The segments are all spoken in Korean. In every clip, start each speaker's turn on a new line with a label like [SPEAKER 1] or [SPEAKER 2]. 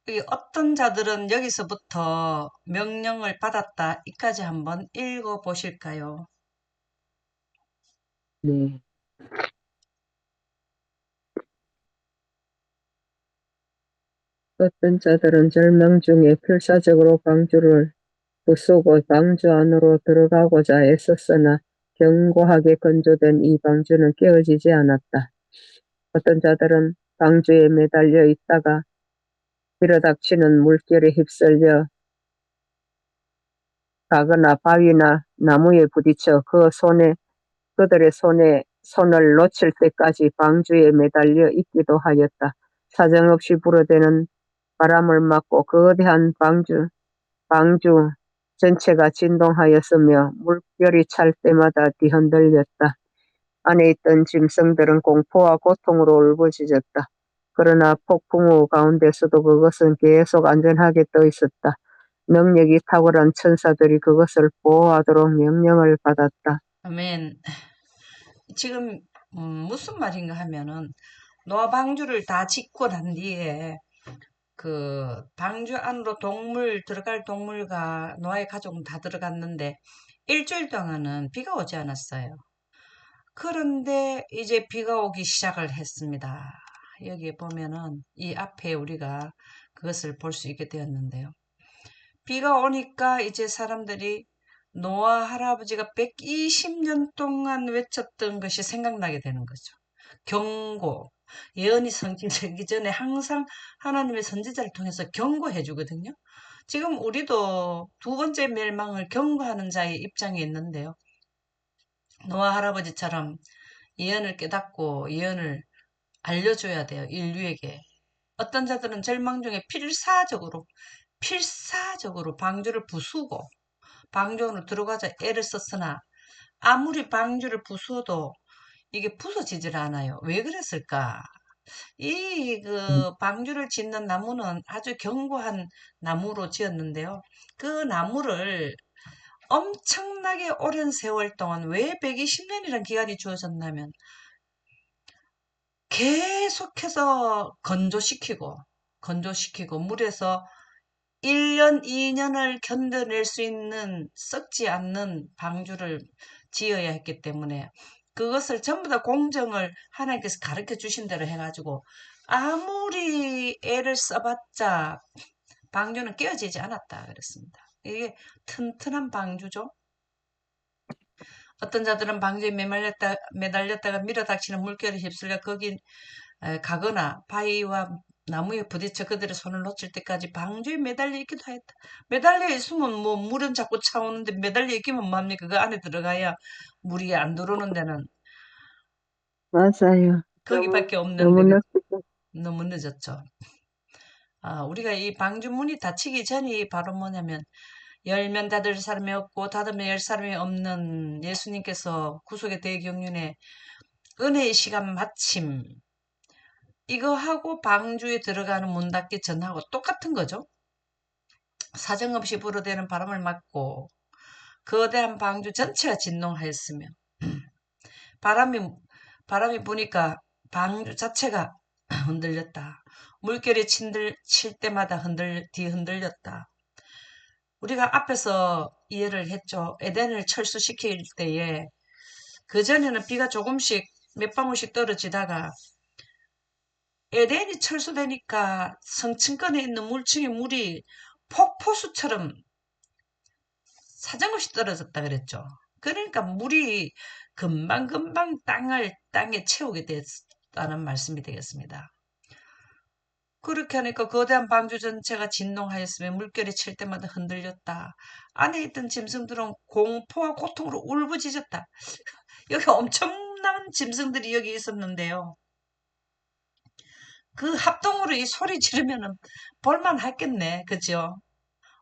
[SPEAKER 1] 이 어떤 자들은 여기서부터 명령을 받았다. 이까지 한번 읽어 보실까요?
[SPEAKER 2] 네. 어떤 자들은 절망 중에 필사적으로 방주를 부수고 방주 안으로 들어가고자 애썼으나 견고하게 건조된 이 방주는 깨어지지 않았다. 어떤 자들은 방주에 매달려 있다가 밀어닥치는 물결에 휩쓸려 가거나 바위나 나무에 부딪혀 그들의 손에 손을 놓칠 때까지 방주에 매달려 있기도 하였다. 사정없이 불어대는 바람을 맞고 거대한 방주 전체가 진동하였으며 물결이 찰 때마다 뒤흔들렸다. 안에 있던 짐승들은 공포와 고통으로 울부짖었다. 그러나 폭풍 우 가운데서도 그것은 계속 안전하게 떠 있었다. 능력이 탁월한 천사들이 그것을 보호하도록 명령을 받았다.
[SPEAKER 1] 아멘. 지금 무슨 말인가 하면은 노아 방주를 다 짓고 난 뒤에 그 방주 안으로 들어갈 동물과 노아의 가족은 다 들어갔는데 일주일 동안은 비가 오지 않았어요. 그런데 이제 비가 오기 시작을 했습니다. 여기 보면은 이 앞에 우리가 그것을 볼 수 있게 되었는데요. 비가 오니까 이제 사람들이 노아 할아버지가 120년 동안 외쳤던 것이 생각나게 되는 거죠. 경고. 예언이 성취되기 전에 항상 하나님의 선지자를 통해서 경고해 주거든요. 지금 우리도 두 번째 멸망을 경고하는 자의 입장에 있는데요. 노아 할아버지처럼 예언을 깨닫고 예언을 알려줘야 돼요. 인류에게. 어떤 자들은 절망 중에 필사적으로 방주를 부수고 방주로 들어가자 애를 썼으나 아무리 방주를 부수어도 이게 부서지질 않아요. 왜 그랬을까? 이 방주를 짓는 나무는 아주 견고한 나무로 지었는데요. 그 나무를 엄청나게 오랜 세월 동안 왜 120년이라는 기간이 주어졌냐면 계속해서 건조시키고 물에서 1년, 2년을 견뎌낼 수 있는 썩지 않는 방주를 지어야 했기 때문에 그것을 전부 다 공정을 하나님께서 가르쳐 주신 대로 해가지고 아무리 애를 써봤자 방주는 깨어지지 않았다 그랬습니다. 이게 튼튼한 방주죠. 어떤 자들은 방주에 매달렸다가 밀어닥치는 물결에 휩쓸려 거기 가거나 바위와 나무에 부딪혀 그들의 손을 놓칠 때까지 방주에 매달려 있기도 했다. 매달려 있으면 뭐 물은 자꾸 차오는데 매달려 있기면 뭡니까? 그 안에 들어가야 물이 안 들어오는 데는
[SPEAKER 2] 맞아요.
[SPEAKER 1] 거기밖에
[SPEAKER 2] 너무
[SPEAKER 1] 없는데
[SPEAKER 2] 늦게
[SPEAKER 1] 너무 늦었죠. 우리가 이 방주 문이 닫히기 전이 바로 뭐냐면 열면 닫을 사람이 없고 닫으면 열 사람이 없는 예수님께서 구속의 대경륜에 은혜의 시간 마침 이거 하고 방주에 들어가는 문 닫기 전하고 똑같은 거죠. 사정없이 불어대는 바람을 맞고 거대한 방주 전체가 진동하였으며 바람이 바람이 부니까 방주 자체가 흔들렸다. 물결이 칠 때마다 뒤흔들렸다. 우리가 앞에서 이해를 했죠. 에덴을 철수시킬 때에 그전에는 비가 조금씩 몇 방울씩 떨어지다가 에덴이 철수되니까 성층권에 있는 물층의 물이 폭포수처럼 사정없이 떨어졌다 그랬죠. 그러니까 물이 금방금방 땅에 채우게 됐다는 말씀이 되겠습니다. 그렇게 하니까 거대한 방주 전체가 진동하였으며 물결이 칠 때마다 흔들렸다. 안에 있던 짐승들은 공포와 고통으로 울부짖었다. 여기 엄청난 짐승들이 여기 있었는데요. 그 합동으로 이 소리 지르면은 볼만 했겠네. 그죠?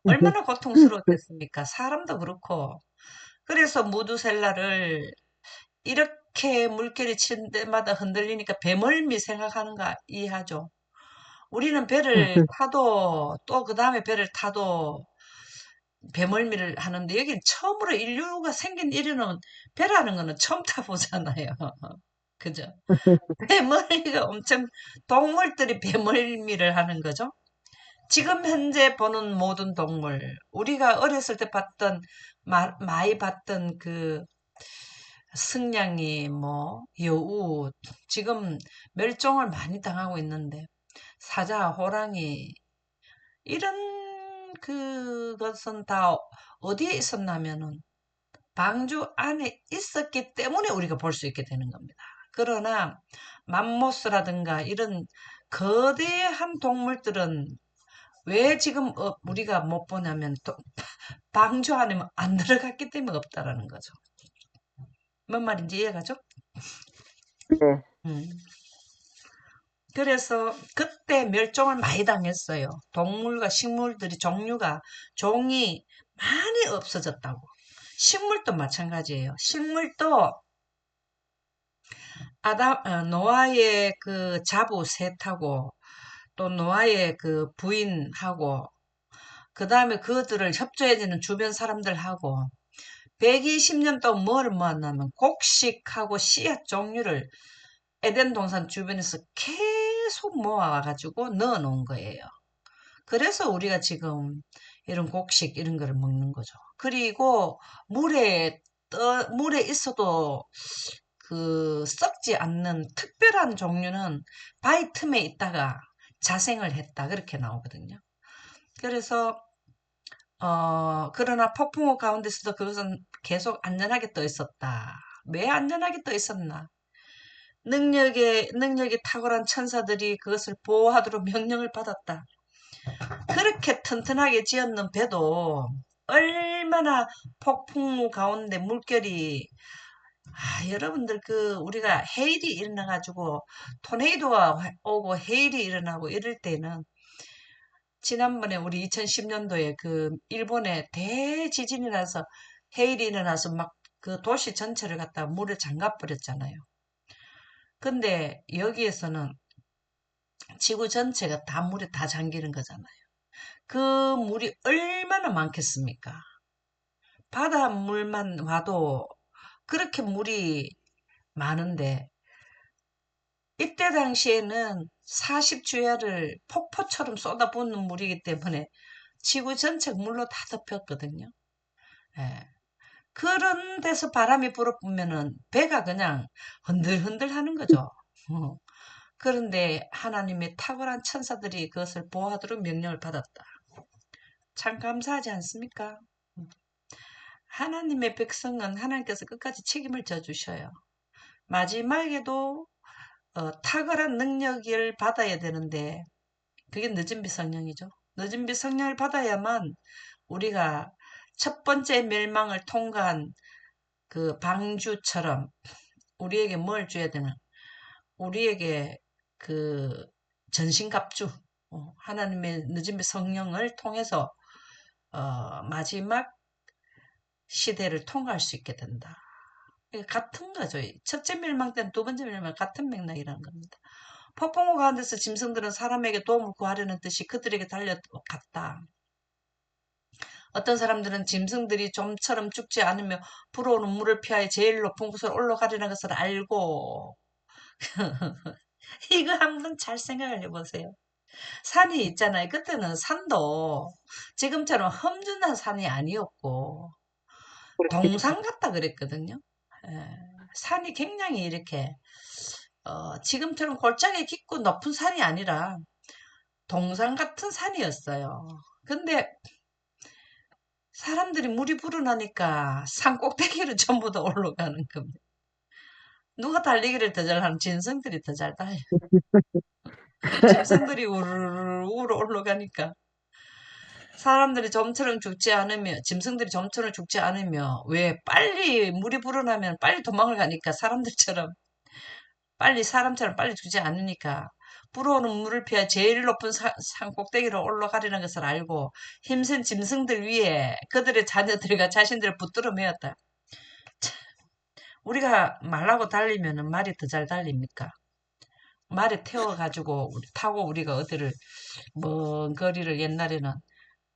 [SPEAKER 1] 얼마나 고통스러웠겠습니까? 사람도 그렇고. 그래서 무두셀라를 이렇게 물결이 친 때마다 흔들리니까 배멀미 생각하는가 이해하죠. 우리는 배를 타도 또 그 다음에 배를 타도 배멀미를 하는데 여긴 처음으로 인류가 생긴 일에는 배라는 거는 처음 타보잖아요. 그죠? 배멀미가 동물들이 배멀미를 하는 거죠. 지금 현재 보는 모든 동물, 우리가 어렸을 때 봤던, 많이 봤던 그 승냥이, 뭐, 여우, 지금 멸종을 많이 당하고 있는데, 사자, 호랑이, 이런 그것은 다 어디에 있었냐면은 방주 안에 있었기 때문에 우리가 볼 수 있게 되는 겁니다. 그러나 맘모스라든가 이런 거대한 동물들은 왜 지금 우리가 못 보냐면 방주 안에 안 들어갔기 때문에 없다라는 거죠. 뭔 말인지 이해가죠?
[SPEAKER 2] 네.
[SPEAKER 1] 음. 그래서 그때 멸종을 많이 당했어요. 동물과 식물들이 종이 많이 없어졌다고. 식물도 마찬가지예요. 식물도 노아의 그 자부 셋하고 또 노아의 그 부인하고 그 다음에 그들을 협조해주는 주변 사람들하고 120년 동안 뭘 모았냐면 곡식하고 씨앗 종류를 에덴 동산 주변에서 계속 모아가지고 넣어 놓은 거예요. 그래서 우리가 지금 이런 곡식 이런 거를 먹는 거죠. 그리고 물에 있어도 그 썩지 않는 특별한 종류는 바위 틈에 있다가 자생을 했다. 그렇게 나오거든요. 그래서 그러나 폭풍우 가운데서도 그것은 계속 안전하게 떠 있었다. 왜 안전하게 떠 있었나? 능력이 탁월한 천사들이 그것을 보호하도록 명령을 받았다. 그렇게 튼튼하게 지었는 배도 얼마나 폭풍우 가운데 물결이 여러분들 우리가 헤일이 일어나가지고 토네이도가 오고 헤일이 일어나고 이럴 때는 지난번에 우리 2010년도에 그 일본에 대지진이 나서 헤일이 일어나서 막 그 도시 전체를 갖다 물에 잠가 버렸잖아요. 근데 여기에서는 지구 전체가 다 물에 다 잠기는 거잖아요. 그 물이 얼마나 많겠습니까? 바닷물만 와도 그렇게 물이 많은데 이때 당시에는 40주야를 폭포처럼 쏟아붓는 물이기 때문에 지구 전체가 물로 다 덮였거든요. 예. 그런 데서 바람이 불어보면은 배가 그냥 흔들흔들 하는 거죠. 어. 그런데 하나님의 탁월한 천사들이 그것을 보호하도록 명령을 받았다. 참 감사하지 않습니까? 하나님의 백성은 하나님께서 끝까지 책임을 져주셔요. 마지막에도 탁월한 능력을 받아야 되는데 그게 늦은비 성령이죠. 늦은비 성령을 받아야만 우리가 첫 번째 멸망을 통과한 그 방주처럼 우리에게 뭘 줘야 되나? 우리에게 그 전신갑주, 하나님의 늦은비 성령을 통해서 마지막 시대를 통과할 수 있게 된다. 이게 같은 거죠. 첫째 멸망 때는 두 번째 멸망 같은 맥락이라는 겁니다. 폭풍우 가운데서 짐승들은 사람에게 도움을 구하려는 뜻이 그들에게 달려갔다. 어떤 사람들은 짐승들이 좀처럼 죽지 않으며 불어오는 물을 피하여 제일 높은 곳으로 올라가려는 것을 알고 이거 한번 잘 생각을 해보세요. 산이 있잖아요. 그때는 산도 지금처럼 험준한 산이 아니었고 동산 같다 그랬거든요. 예, 산이 굉장히 이렇게 지금처럼 골짜기 깊고 높은 산이 아니라 동산 같은 산이었어요. 근데 사람들이 물이 불어나니까 산 꼭대기를 전부 다 올라가는 겁니다. 누가 달리기를 더 잘하는 짐승들이 더 잘 달려. 짐승들이 우르르 올라가니까 사람들이 좀처럼 죽지 않으며 짐승들이 좀처럼 죽지 않으며 왜 빨리 물이 불어나면 빨리 도망을 가니까 사람처럼 빨리 죽지 않으니까 불어오는 물을 피해 제일 높은 산 꼭대기로 올라가려는 것을 알고 힘센 짐승들 위에 그들의 자녀들과 자신들을 붙들어 메었다. 우리가 말하고 달리면 말이 더 잘 달립니까? 말에 태워가지고 타고 우리가 어디를 먼 거리를 옛날에는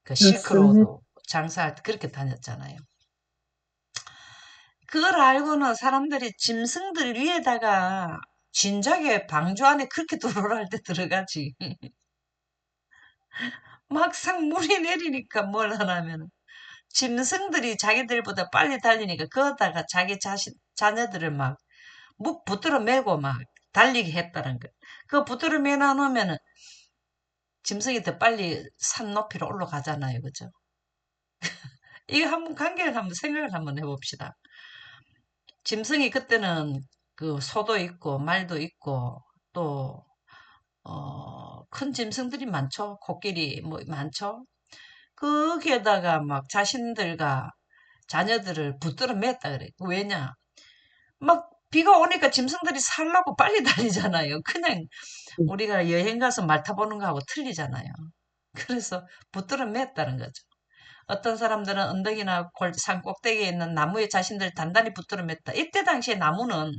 [SPEAKER 1] 그
[SPEAKER 2] 그렇습니다.
[SPEAKER 1] 실크로드 장사할 때 그렇게 다녔잖아요. 그걸 알고는 사람들이 짐승들 위에다가 진작에 방주 안에 그렇게 들어올 때 들어가지. 막상 물이 내리니까 뭘 하냐면 짐승들이 자기들보다 빨리 달리니까 그거다가 자기 자녀들을 막 붙들어 매고 막 달리게 했다는 거. 그거 붙들어 매나 놓으면은 짐승이 더 빨리 산 높이로 올라가잖아요. 그죠? 이거 한번 관계를 한번 생각을 한번 해봅시다. 짐승이 그때는 그 소도 있고 말도 있고 또 큰 짐승들이 많죠. 코끼리 뭐 많죠. 거기에다가 막 자신들과 자녀들을 붙들어 맸다 그래. 왜냐? 막 비가 오니까 짐승들이 살라고 빨리 달리잖아요. 그냥
[SPEAKER 2] 음,
[SPEAKER 1] 우리가 여행 가서 말 타보는 거하고 틀리잖아요. 그래서 붙들어 맸다는 거죠. 어떤 사람들은 언덕이나 산 꼭대기에 있는 나무에 자신들 단단히 붙들어 맸다. 이때 당시에 나무는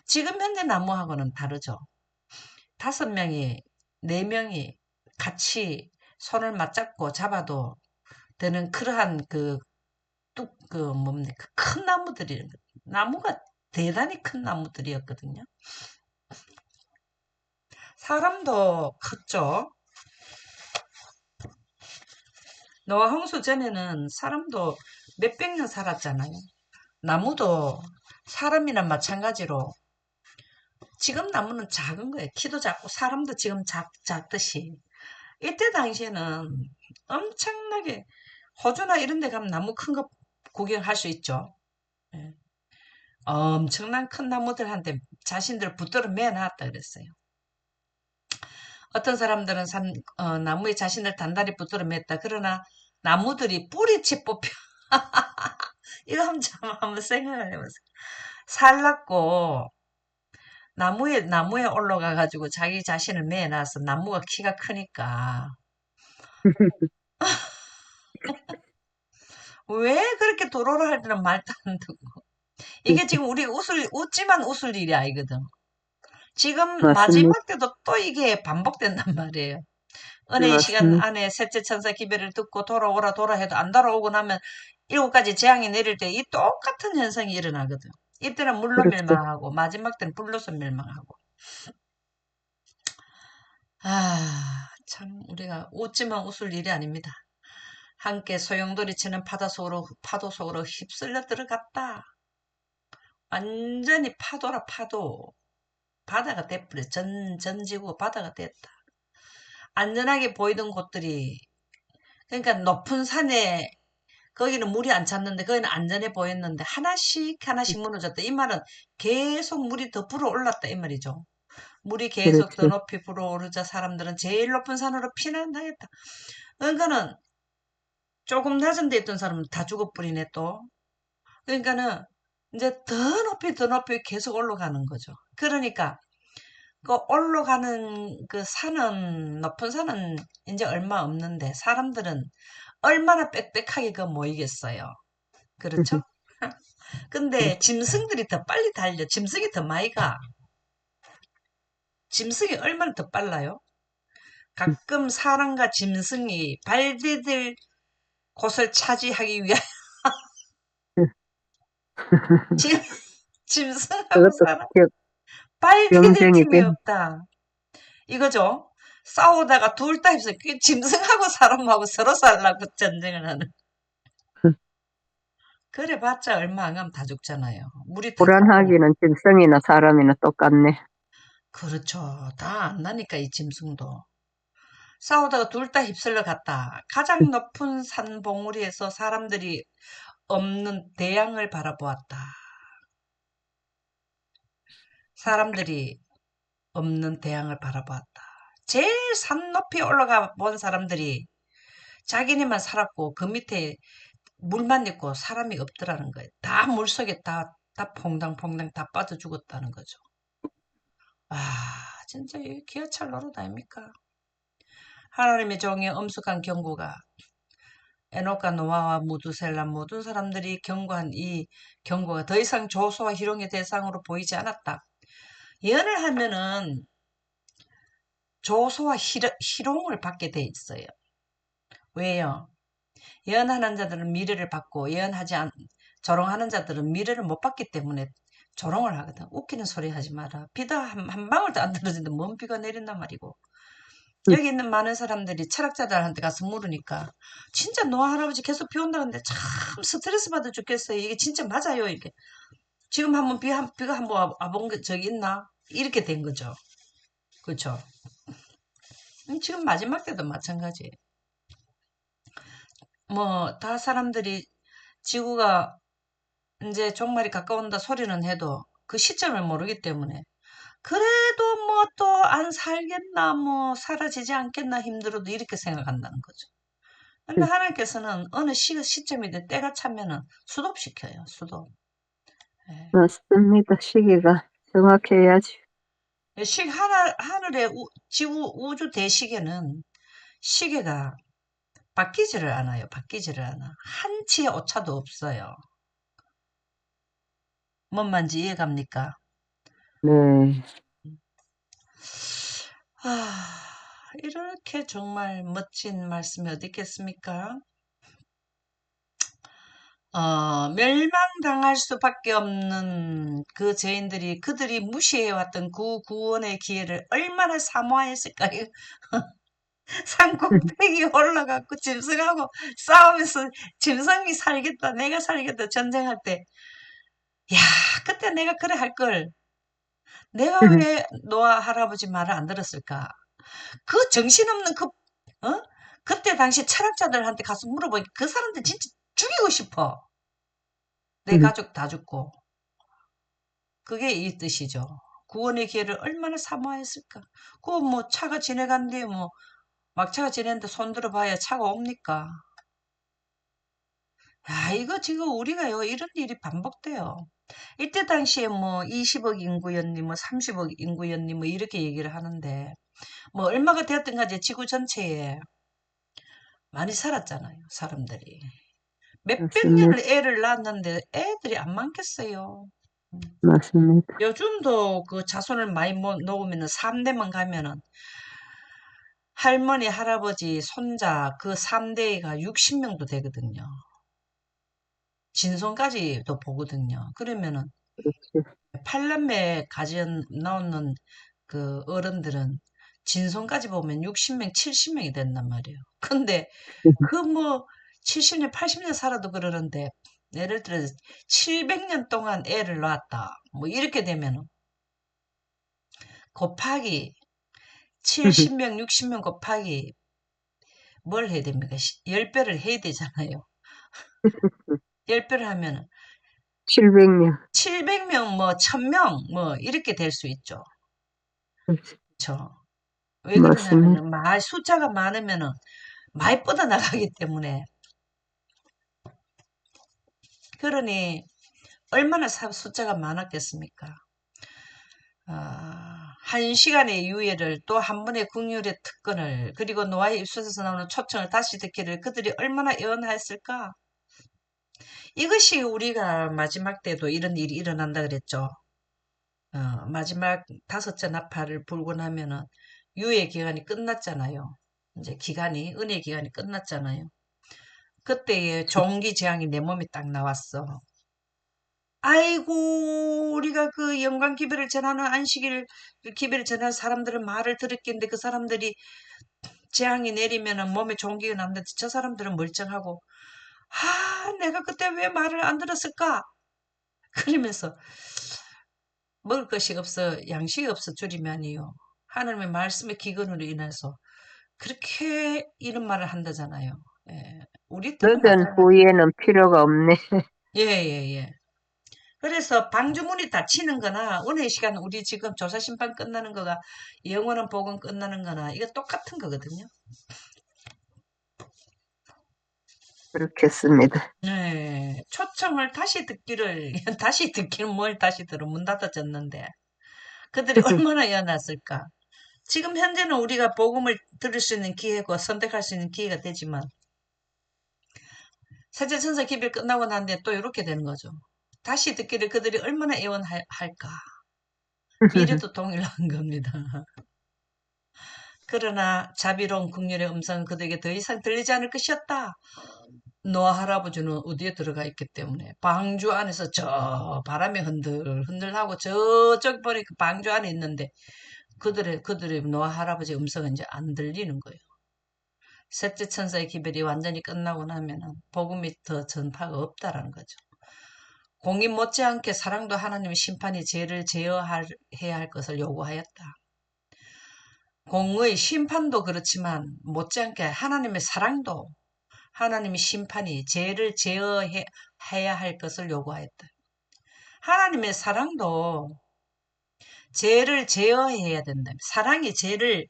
[SPEAKER 1] 지금 현재 나무하고는 다르죠. 5명이, 4명이 같이 손을 맞잡고 잡아도 되는 그러한 뭡니까, 큰 나무들이, 나무가 대단히 큰 나무들이었거든요. 사람도 컸죠. 노아 홍수 전에는 사람도 몇백 년 살았잖아요. 나무도 사람이나 마찬가지로 지금 나무는 작은 거예요. 키도 작고 사람도 지금 작듯이. 이때 당시에는 엄청나게 호주나 이런 데 가면 나무 큰 거 구경할 수 있죠. 예. 엄청난 큰 나무들한테 자신들 붙들어 매놨다 그랬어요. 어떤 사람들은 나무에 자신을 단단히 붙들어 맸다. 그러나 나무들이 뿌리채 뽑혀. 이거 한번 생각을 해보세요. 살랐고 나무에 올라가 가지고 자기 자신을 매놔서 나무가 키가 크니까 왜 그렇게 도로를 할 때는 말도 안 듣고 이게 지금 우리 웃지만 웃을 일이 아니거든. 지금
[SPEAKER 2] 맞습니다.
[SPEAKER 1] 마지막 때도 또 이게 반복된단 말이에요. 은혜의 시간
[SPEAKER 2] 맞습니다.
[SPEAKER 1] 안에 셋째 천사 기별을 듣고 돌아오라 해도 안 돌아오고 나면 7가지 재앙이 내릴 때 이 똑같은 현상이 일어나거든. 이때는 물로
[SPEAKER 2] 그렇죠.
[SPEAKER 1] 멸망하고 마지막 때는 불로서 멸망하고. 아, 참 우리가 웃지만 웃을 일이 아닙니다. 함께 소용돌이 치는 파도 속으로 휩쓸려 들어갔다. 완전히 파도라 파도. 바다가 돼버려. 전지구 바다가 됐다. 안전하게 보이던 곳들이 그러니까 높은 산에 거기는 물이 안 찼는데 거기는 안전해 보였는데 하나씩 하나씩 무너졌다. 이 말은 계속 물이 더 불어올랐다 이 말이죠. 물이 계속 더
[SPEAKER 2] 그렇죠.
[SPEAKER 1] 높이 불어오르자 사람들은 제일 높은 산으로 피난하였다. 그러니까는 조금 낮은 데 있던 사람은 다 죽어버리네 또. 그러니까는 이제 더 높이 계속 올라가는 거죠. 그러니까 그 올라가는 그 산은 높은 산은 이제 얼마 없는데 사람들은 얼마나 빽빽하게 그 모이겠어요. 그렇죠? 근데 짐승들이 더 빨리 달려. 짐승이 더 많이 가. 짐승이 얼마나 더 빨라요? 가끔 사람과 짐승이 발 디딜 곳을 차지하기 위한 짐, 짐승하고
[SPEAKER 2] 그것도
[SPEAKER 1] 사람
[SPEAKER 2] 겨-
[SPEAKER 1] 발 디딜
[SPEAKER 2] 경쟁이
[SPEAKER 1] 틈이 없다. 이거죠. 싸우다가 둘 다 있어요. 그게 짐승하고 사람하고 서로 살라고 전쟁을 하는. 그래 봤자 얼마 안 가면 다 죽잖아요. 물이 다 차고.
[SPEAKER 2] 불안하기는 짐승이나 사람이나 똑같네.
[SPEAKER 1] 그렇죠. 다 안 나니까 이 짐승도. 싸우다가 둘 다 휩쓸려 갔다. 가장 높은 산 봉우리에서 사람들이 없는 대양을 바라보았다. 사람들이 없는 대양을 바라보았다. 제일 산 높이 올라가 본 사람들이 자기네만 살았고 그 밑에 물만 있고 사람이 없더라는 거예요. 다 물속에 다 퐁당퐁당 다 빠져 죽었다는 거죠. 아, 진짜 이 기어찰 노릇 아닙니까? 하나님의 종의 엄숙한 경고가 에녹과 노아와 무두셀라 모든 사람들이 경고한 이 경고가 더 이상 조소와 희롱의 대상으로 보이지 않았다. 예언을 하면은 조소와 희롱을 받게 돼 있어요. 왜요? 예언하는 자들은 미래를 받고 조롱하는 자들은 미래를 못 받기 때문에 조롱을 하거든. 웃기는 소리 하지 마라. 비도 한 방울도 안 떨어지는데 뭔 비가 내린단 말이고. 여기 있는 많은 사람들이 철학자들한테 가서 물으니까 진짜 노아 할아버지 계속 비 온다는데 참 스트레스 받아 죽겠어요. 이게 진짜 맞아요. 이렇게. 지금 한번 비가 한번 와본 적이 있나? 이렇게 된 거죠. 그렇죠. 지금 마지막 때도 마찬가지. 뭐 다 사람들이 지구가 이제 종말이 가까운다 소리는 해도 그 시점을 모르기 때문에 그래도 뭐 또 안 살겠나 뭐 사라지지 않겠나 힘들어도 이렇게 생각한다는 거죠. 근데 하나님께서는 어느 시점이든 때가 차면은 수도시켜요. 수도. 예.
[SPEAKER 2] 맞습니다. 시기가 정확해야지.
[SPEAKER 1] 하늘의 지구 우주 대시계는 시계가 바뀌지를 않아요. 바뀌지를 않아. 한치의 오차도 없어요. 뭔 말인지 이해갑니까?
[SPEAKER 2] 네.
[SPEAKER 1] 이렇게 정말 멋진 말씀이 어디 있겠습니까? 멸망당할 수밖에 없는 그 죄인들이 그들이 무시해왔던 그 구원의 기회를 얼마나 사모하였을까요? 산 꼭대기 올라가고 짐승하고 싸우면서 짐승이 살겠다, 내가 살겠다 전쟁할 때, 야, 그때 내가 그래 할 걸. 내가 왜 노아 할아버지 말을 안 들었을까? 그 정신없는 어? 그때 당시 철학자들한테 가서 물어보니까 그 사람들 진짜 죽이고 싶어. 내 가족 다 죽고. 그게 이 뜻이죠. 구원의 기회를 얼마나 사모했을까. 그 뭐 차가 지나간 뒤에 뭐 막차가 지났는데 손 들어봐야 차가 옵니까? 야, 이거 지금 우리가요, 이런 일이 반복돼요. 이때 당시에 뭐 20억 인구였니, 뭐 30억 인구였니, 뭐 이렇게 얘기를 하는데, 뭐 얼마가 되었든 간에 지구 전체에 많이 살았잖아요, 사람들이. 몇백
[SPEAKER 2] 맞습니다.
[SPEAKER 1] 년을 애를 낳았는데 애들이 안 많겠어요.
[SPEAKER 2] 맞습니다.
[SPEAKER 1] 요즘도 그 자손을 많이 놓으면은 3대만 가면은 할머니, 할아버지, 손자 그 3대가 60명도 되거든요. 진손까지도 보거든요. 그러면은
[SPEAKER 2] 그렇죠.
[SPEAKER 1] 팔남매 가진 나오는 그 어른들은 진손까지 보면 60명, 70명이 된단 말이에요. 근데 그 뭐 70년, 80년 살아도 그러는데 예를 들어서 700년 동안 애를 낳았다. 뭐 이렇게 되면 곱하기 70명, 60명 곱하기 뭘 해야 됩니까? 10배를 해야 되잖아요. 10배를 하면
[SPEAKER 2] 700년.
[SPEAKER 1] 700명, 뭐 1000명 뭐 이렇게 될 수 있죠. 그렇죠. 왜
[SPEAKER 2] 맞습니다.
[SPEAKER 1] 그러냐면은 숫자가 많으면은 많이 뻗어나가기 때문에 그러니 얼마나 숫자가 많았겠습니까? 한 시간의 유예를 또 한 번의 국률의 특권을 그리고 노아의 입술에서 나오는 초청을 다시 듣기를 그들이 얼마나 예언하였을까? 이것이 우리가 마지막 때도 이런 일이 일어난다 그랬죠. 마지막 다섯째 나팔을 불고 나면은 유예 기간이 끝났잖아요. 이제 은혜 기간이 끝났잖아요. 그때에 종기 재앙이 내 몸에 딱 나왔어. 아이고, 우리가 그 영광 기별을 전하는 안식일 기별을 전하는 사람들은 말을 들었겠는데 그 사람들이 재앙이 내리면은 몸에 종기가 났는데 저 사람들은 멀쩡하고, 내가 그때 왜 말을 안 들었을까? 그러면서 먹을 것이 없어, 양식이 없어 줄이면이요. 하나님의 말씀의 기근으로 인해서 그렇게 이런 말을 한다잖아요. 예, 우리 때도
[SPEAKER 2] 늦은
[SPEAKER 1] 마찬가지.
[SPEAKER 2] 후에는 필요가 없네.
[SPEAKER 1] 예, 예, 예. 그래서 방주문이 닫히는 거나 은혜 시간 우리 지금 조사 심판 끝나는 거가 영원한 복음 끝나는 거나 이거 똑같은 거거든요.
[SPEAKER 2] 그렇겠습니다.
[SPEAKER 1] 네, 초청을 다시 듣기를 다시 듣기는 뭘 다시 들어 문 닫아졌는데 그들이 얼마나 연했을까. 지금 현재는 우리가 복음을 들을 수 있는 기회고 선택할 수 있는 기회가 되지만 세제 천사 기별 끝나고 난 뒤에 또 이렇게 되는 거죠. 다시 듣기를 그들이 얼마나 애원할까. 미래도 동일한 겁니다. 그러나 자비로운 국률의 음성은 그들에게 더 이상 들리지 않을 것이었다. 노아 할아버지는 어디에 들어가 있기 때문에 방주 안에서 저 바람에 흔들흔들하고 저쪽 보니까 방주 안에 있는데 그들의 노아 할아버지 음성은 이제 안 들리는 거예요. 셋째 천사의 기별이 완전히 끝나고 나면은 복음이 더 전파가 없다라는 거죠. 공인 못지않게 사랑도 하나님의 심판이 죄를 제어해야 할 것을 요구하였다. 공의 심판도 그렇지만 못지않게 하나님의 사랑도 하나님의 심판이 죄를 제어해야 할 것을 요구하였다. 하나님의 사랑도 죄를 제어해야 된다. 사랑이 죄를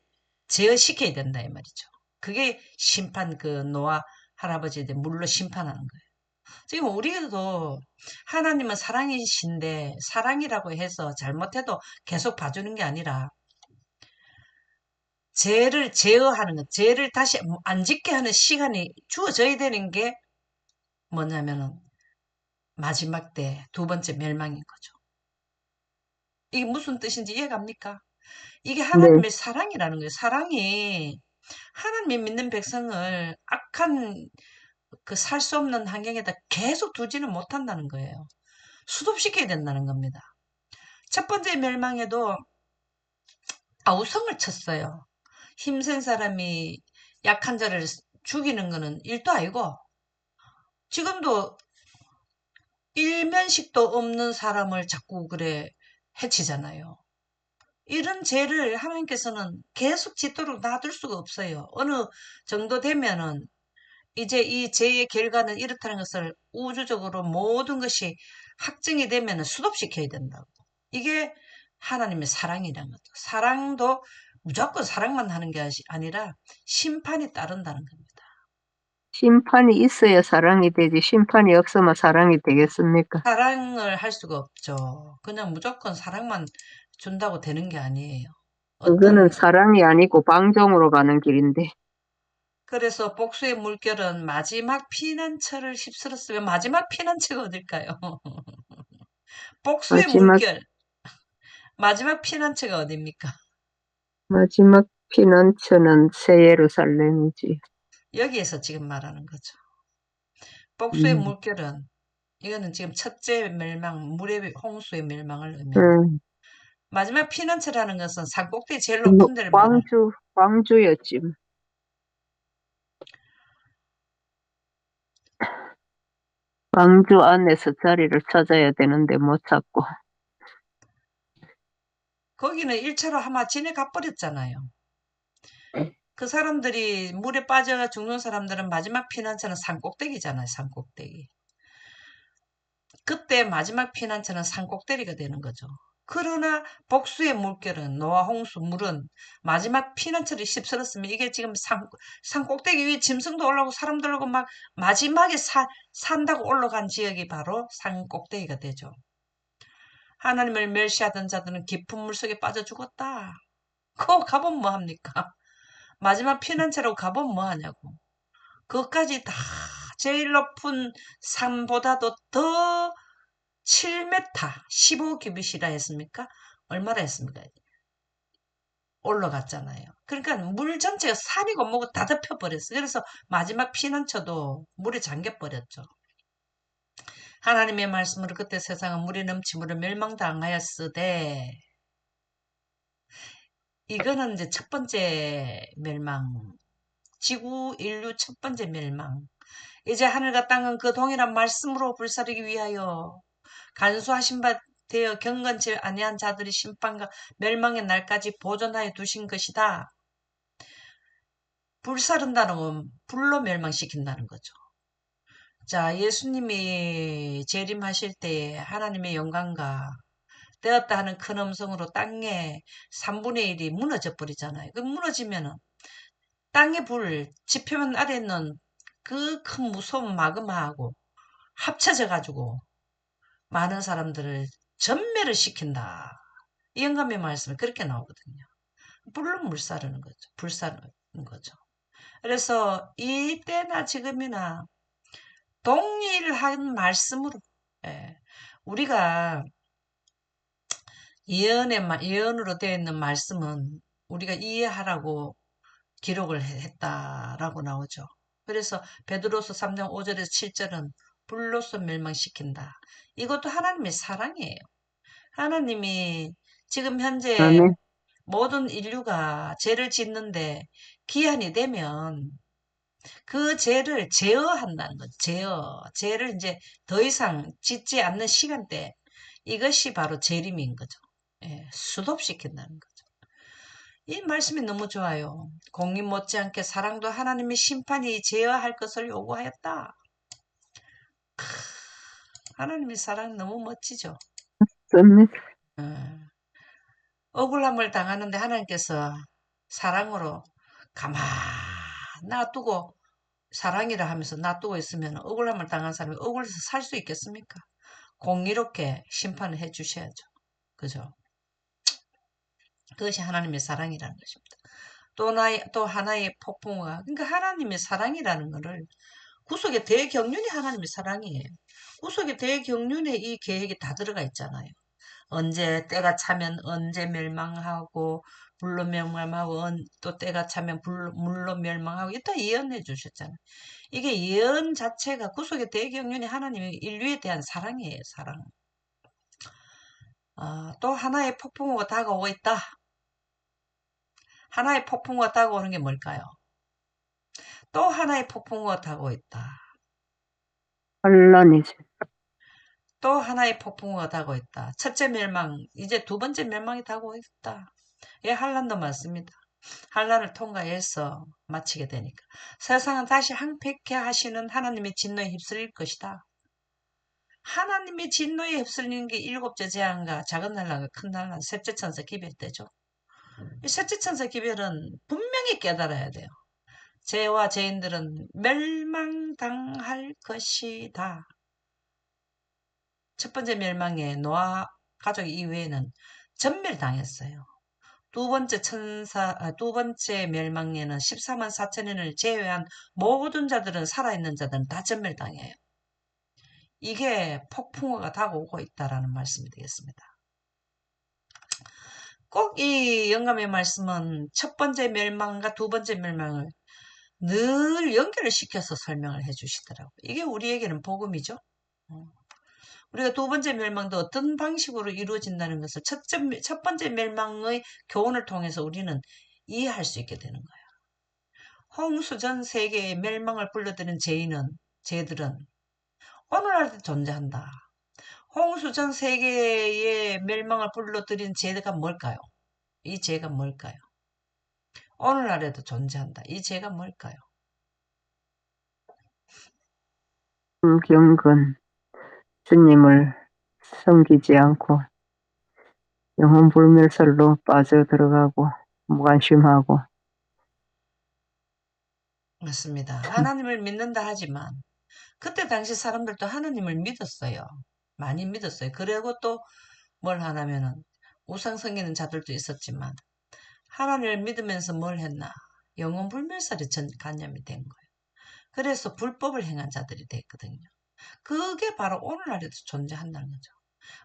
[SPEAKER 1] 제어시켜야 된다 이 말이죠. 그게 심판 그 노아 할아버지에 대해 물로 심판하는 거예요. 지금 우리도 하나님은 사랑이신데 사랑이라고 해서 잘못해도 계속 봐주는 게 아니라 죄를 제어하는 것, 죄를 다시 안 짓게 하는 시간이 주어져야 되는 게 뭐냐면은 마지막 때 두 번째 멸망인 거죠. 이게 무슨 뜻인지 이해갑니까? 이게
[SPEAKER 2] 네.
[SPEAKER 1] 하나님의 사랑이라는 거예요. 사랑이 하나님이 믿는 백성을 악한 그 살 수 없는 환경에다 계속 두지는 못한다는 거예요. 수습시켜야 된다는 겁니다. 첫 번째 멸망에도 아우성을 쳤어요. 힘센 사람이 약한 자를 죽이는 거는 일도 아니고 지금도 일면식도 없는 사람을 자꾸 그래 해치잖아요. 이런 죄를 하나님께서는 계속 짓도록 놔둘 수가 없어요. 어느 정도 되면은 이제 이 죄의 결과는 이렇다는 것을 우주적으로 모든 것이 확정이 되면은 수습시켜야 된다고. 이게 하나님의 사랑이라는 거죠. 사랑도 무조건 사랑만 하는 게 아니라 심판이 따른다는 겁니다.
[SPEAKER 2] 심판이 있어야 사랑이 되지, 심판이 없으면 사랑이 되겠습니까?
[SPEAKER 1] 사랑을 할 수가 없죠. 그냥 무조건 사랑만 준다고 되는 게 아니에요.
[SPEAKER 2] 그거는
[SPEAKER 1] 어떤
[SPEAKER 2] 사랑이 아니고 방종으로 가는 길인데.
[SPEAKER 1] 그래서 복수의 물결은 마지막 피난처를 휩쓸었으면 마지막 피난처가 어딜까요? 복수의
[SPEAKER 2] 마지막,
[SPEAKER 1] 물결 마지막 피난처가 어딥니까?
[SPEAKER 2] 마지막 피난처는 새 예루살렘이지.
[SPEAKER 1] 여기에서 지금 말하는 거죠. 복수의
[SPEAKER 2] 음,
[SPEAKER 1] 물결은 이거는 지금 첫째 멸망, 물의 홍수의 멸망을 의미합니다.
[SPEAKER 2] 음,
[SPEAKER 1] 마지막 피난처라는 것은 산꼭대기 제일 높은 데를 말하는
[SPEAKER 2] 광주였지. 광주 안에서 자리를 찾아야 되는데 못 찾고.
[SPEAKER 1] 거기는 1차로 아마 지내가 버렸잖아요. 그 사람들이 물에 빠져 죽는 사람들은 마지막 피난처는 산꼭대기잖아요. 산꼭대기. 그때 마지막 피난처는 산꼭대기가 되는 거죠. 그러나 복수의 물결은 노아 홍수 물은 마지막 피난처를 휩쓸었으면 이게 지금 산꼭대기 위에 짐승도 올라오고 사람도 올라오고 막 마지막에 산다고 올라간 지역이 바로 산꼭대기가 되죠. 하나님을 멸시하던 자들은 깊은 물속에 빠져 죽었다. 그거 가보면 뭐합니까? 마지막 피난처라고 가보면 뭐하냐고. 그것까지 다 제일 높은 산보다도 더 7m, 15규빗이라 했습니까? 얼마나 했습니까? 올라갔잖아요. 그러니까 물 전체가 산이고 뭐고 다 덮여버렸어요. 그래서 마지막 피난처도 물에 잠겨버렸죠. 하나님의 말씀으로 그때 세상은 물이 넘침으로 멸망당하였으되 이거는 이제 첫 번째 멸망, 지구 인류 첫 번째 멸망. 이제 하늘과 땅은 그 동일한 말씀으로 불사르기 위하여 간수하신 바 되어 경건치 아니한 자들이 심판과 멸망의 날까지 보존하여 두신 것이다. 불사른다는 건 불로 멸망시킨다는 거죠. 자, 예수님이 재림하실 때에 하나님의 영광과 되었다 하는 큰 음성으로 땅에 3분의 1이 무너져 버리잖아요. 그 무너지면은 땅의 불, 지표면 아래에 있는 그 큰 무서운 마그마하고 합쳐져 가지고 많은 사람들을 전멸을 시킨다. 이 영감의 말씀이 그렇게 나오거든요. 불로 물사르는 거죠. 불사르는 거죠. 그래서 이때나 지금이나 동일한 말씀으로 예, 우리가 예언으로 되어 있는 말씀은 우리가 이해하라고 기록을 했다라고 나오죠. 그래서 베드로서 3장 5절에서 7절은 불로서 멸망시킨다. 이것도 하나님의 사랑이에요. 하나님이 지금 현재
[SPEAKER 2] 아멘.
[SPEAKER 1] 모든 인류가 죄를 짓는데 기한이 되면 그 죄를 제어한다는 거죠. 제어. 죄를 이제 더 이상 짓지 않는 시간대. 이것이 바로 재림인 거죠. 예, 수도시킨다는 거죠. 이 말씀이 너무 좋아요. 공인 못지않게 사랑도 하나님의 심판이 제어할 것을 요구하였다. 하나님의 사랑 너무 멋지죠.
[SPEAKER 2] 씁니다.
[SPEAKER 1] 예. 억울함을 당하는데 하나님께서 사랑으로 가만 놔두고 사랑이라 하면서 놔두고 있으면 억울함을 당한 사람이 억울해서 살 수 있겠습니까? 공의롭게 심판을 해 주셔야죠. 그죠? 그것이 하나님의 사랑이라는 것입니다. 또 하나의 폭풍우가, 그러니까 하나님의 사랑이라는 것을 구속의 대경륜이 하나님의 사랑이에요. 구속의 대경륜에 이 계획이 다 들어가 있잖아요. 언제 때가 차면 언제 멸망하고 불로 멸망하고 또 때가 차면 물로 멸망하고 이따 예언해 주셨잖아요. 이게 예언 자체가 구속의 대경륜이 하나님의 인류에 대한 사랑이에요. 사랑. 또 하나의 폭풍우가 다가오고 있다. 하나의 폭풍우가 다가오는 게 뭘까요? 또 하나의 폭풍우가 다가오고 있다.
[SPEAKER 2] 환란이지.
[SPEAKER 1] 또 하나의 폭풍우가 다가오고 있다. 첫째 멸망, 이제 두 번째 멸망이 다가오고 있다. 예, 한란도 많습니다. 한란을 통과해서 마치게 되니까. 세상은 다시 항폐케 하시는 하나님의 진노에 휩쓸릴 것이다. 하나님의 진노에 휩쓸리는 게 일곱째 재앙과 작은 난란과 큰 난란, 셋째 천사 기별 때죠. 이 셋째 천사 기별은 분명히 깨달아야 돼요. 죄와 죄인들은 멸망당할 것이다. 첫 번째 멸망에 노아 가족 이외에는 전멸당했어요. 두 번째 멸망에는 14만 4천인을 제외한 모든 자들은 살아있는 자들은 다 전멸당해요. 이게 폭풍우가 다가오고 있다라는 말씀이 되겠습니다. 꼭 이 영감의 말씀은 첫 번째 멸망과 두 번째 멸망을 늘 연결을 시켜서 설명을 해주시더라고요. 이게 우리에게는 복음이죠. 어. 우리가 두 번째 멸망도 어떤 방식으로 이루어진다는 것을 첫 번째 멸망의 교훈을 통해서 우리는 이해할 수 있게 되는 거예요. 홍수 전 세계의 멸망을 불러들인 죄들은 오늘날도 존재한다. 홍수 전 세계의 멸망을 불러들인 죄가 뭘까요? 이 죄가 뭘까요? 오늘날에도 존재한다. 이 죄가 뭘까요?
[SPEAKER 2] 불경건, 주님을 섬기지 않고 영혼 불멸설로 빠져들어가고 무관심하고
[SPEAKER 1] 맞습니다.
[SPEAKER 2] 참
[SPEAKER 1] 하나님을 믿는다 하지만 그때 당시 사람들도 하나님을 믿었어요. 많이 믿었어요. 그리고 또 뭘 하냐면은 우상 섬기는 자들도 있었지만 하나님을 믿으면서 뭘 했나? 영혼 불멸설에 간념이 된 거예요. 그래서 불법을 행한 자들이 됐거든요. 그게 바로 오늘날에도 존재한다는 거죠.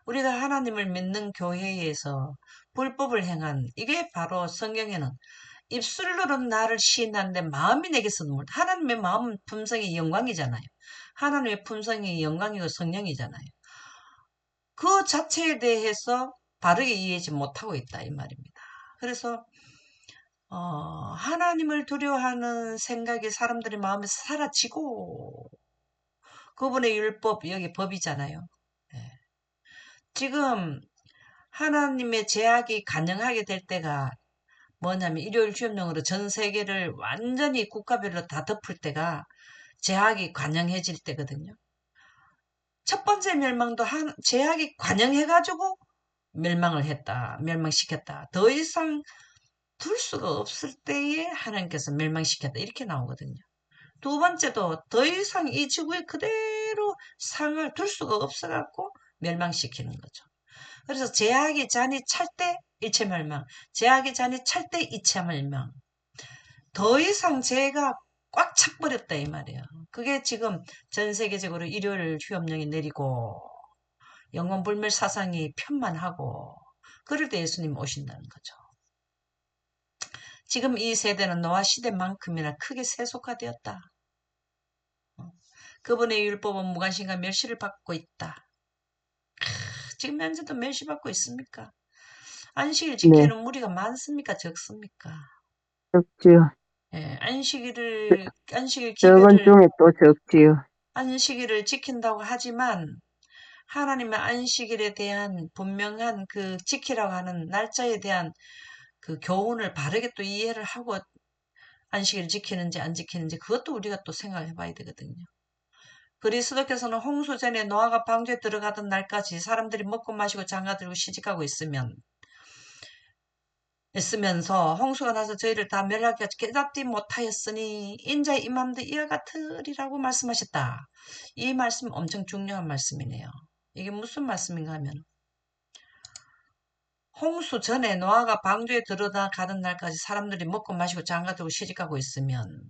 [SPEAKER 1] 우리가 하나님을 믿는 교회에서 불법을 행한 이게 바로 성경에는 입술로는 나를 시인하는데 마음이 내게서 눈물. 하나님의 마음 품성이 영광이잖아요. 하나님의 품성이 영광이고 성령이잖아요. 그 자체에 대해서 바르게 이해하지 못하고 있다 이 말입니다. 그래서 하나님을 두려워하는 생각이 사람들의 마음에서 사라지고 그분의 율법 여기 법이잖아요. 네. 지금 하나님의 제약이 가능하게 될 때가 뭐냐면 일요일 휴업령으로 전 세계를 완전히 국가별로 다 덮을 때가 제약이 관영해질 때거든요. 첫 번째 멸망도 제약이 관영해가지고 멸망시켰다. 더 이상 둘 수가 없을 때에 하나님께서 멸망시켰다. 이렇게 나오거든요. 두 번째도 더 이상 이 지구에 그대로 상을 둘 수가 없어갖고 멸망시키는 거죠. 그래서 제약이 잔이 찰 때 일체 멸망, 제약이 잔이 찰 때 이체 멸망. 더 이상 죄가 꽉 차버렸다 이 말이에요. 그게 지금 전 세계적으로 일요일 휴업령이 내리고 영원 불멸 사상이 편만하고 그럴 때 예수님 오신다는 거죠. 지금 이 세대는 노아 시대만큼이나 크게 세속화되었다. 그분의 율법은 무관심과 멸시를 받고 있다. 지금 현재도 멸시받고 있습니까? 안식일
[SPEAKER 2] 네,
[SPEAKER 1] 지키는 무리가 많습니까? 적습니까?
[SPEAKER 2] 적지요.
[SPEAKER 1] 예,
[SPEAKER 2] 저-
[SPEAKER 1] 안식일
[SPEAKER 2] 적은
[SPEAKER 1] 기별을,
[SPEAKER 2] 중에 또 적지요.
[SPEAKER 1] 안식일을 지킨다고 하지만 하나님의 안식일에 대한 분명한 그 지키라고 하는 날짜에 대한 그 교훈을 바르게 또 이해를 하고 안식일을 지키는지 안 지키는지 그것도 우리가 또 생각해 봐야 되거든요. 그리스도께서는 홍수 전에 노아가 방주에 들어가던 날까지 사람들이 먹고 마시고 장가들고 시집가고 있으면서 홍수가 나서 저희를 다 멸하기까지 깨닫지 못하였으니 인자의 임함도 이와 같으리라고 말씀하셨다. 이 말씀 엄청 중요한 말씀이네요. 이게 무슨 말씀인가 하면 홍수 전에 노아가 방주에 들어가던 날까지 사람들이 먹고 마시고 장가들고 시집가고 있으면서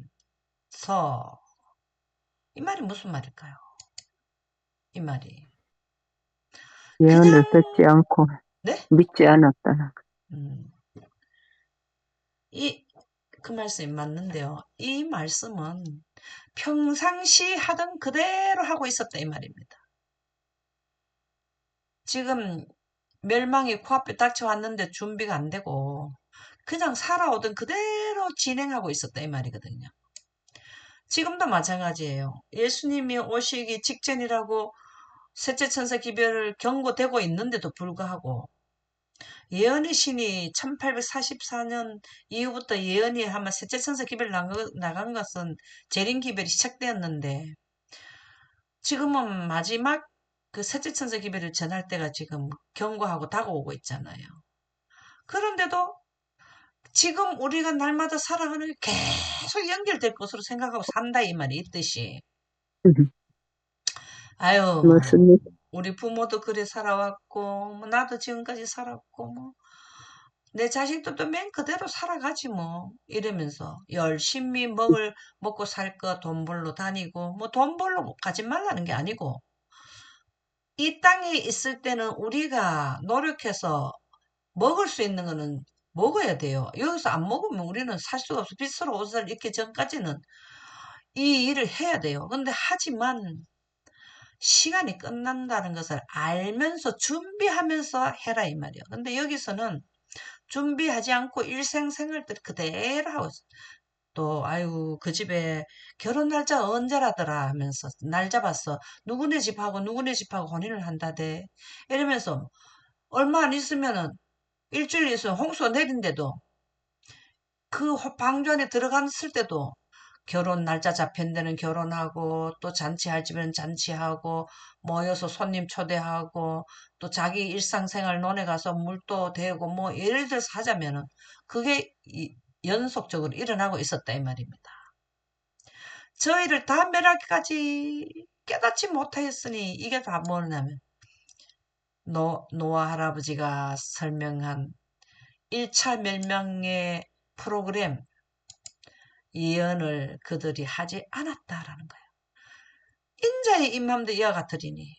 [SPEAKER 1] 이 말이 무슨 말일까요? 이 말이 그냥
[SPEAKER 2] 예언을 듣지 않고
[SPEAKER 1] 네?
[SPEAKER 2] 믿지 않았다는 거.
[SPEAKER 1] 음, 이 그 말씀이 맞는데요. 이 말씀은 평상시 하던 그대로 하고 있었다 이 말입니다. 지금 멸망이 코앞에 닥쳐왔는데 준비가 안 되고 그냥 살아오던 그대로 진행하고 있었다 이 말이거든요. 지금도 마찬가지예요. 예수님이 오시기 직전이라고 셋째 천사 기별을 경고되고 있는데도 불구하고 예언의 신이 1844년 이후부터 예언이 하면 셋째 천사 기별 나간 것은 재림 기별이 시작되었는데 지금은 마지막 그 셋째 천사 기별을 전할 때가 지금 경고하고 다가오고 있잖아요. 그런데도 지금 우리가 날마다 살아가는 게 계속 연결될 것으로 생각하고 산다 이 말이 있듯이 아유
[SPEAKER 2] 맞습니다.
[SPEAKER 1] 우리 부모도 그래 살아왔고 뭐 나도 지금까지 살았고 뭐 내 자식도 또 맨 그대로 살아가지 뭐 이러면서 열심히 먹고 살 거 돈 벌러 다니고 뭐 돈 벌러 가지 말라는 게 아니고 이 땅에 있을 때는 우리가 노력해서 먹을 수 있는 거는 먹어야 돼요. 여기서 안 먹으면 우리는 살 수가 없어. 빚으로 옷을 입기 전까지는 이 일을 해야 돼요. 근데 하지만 시간이 끝난다는 것을 알면서 준비하면서 해라 이 말이에요. 근데 여기서는 준비하지 않고 일생생활들 그대로 하고 있어. 또 아유 그 집에 결혼 날짜 언제라더라 하면서 날 잡았어. 누구네 집하고 누구네 집하고 혼인을 한다대. 이러면서 얼마 안 있으면은 일주일 있으면 홍수가 내린대도 그 방주 안에 들어갔을 때도 결혼 날짜 잡힌 데는 결혼하고 또 잔치할 집에는 잔치하고 모여서 손님 초대하고 또 자기 일상생활 논에 가서 물도 대고 뭐 예를 들어서 하자면은 그게 연속적으로 일어나고 있었다 이 말입니다. 저희를 다 멸하기까지 깨닫지 못하였으니 이게 다 뭐냐면 노아 할아버지가 설명한 1차 멸망의 프로그램 예언을 그들이 하지 않았다라는 거예요. 인자의 임함도 이와 같으리니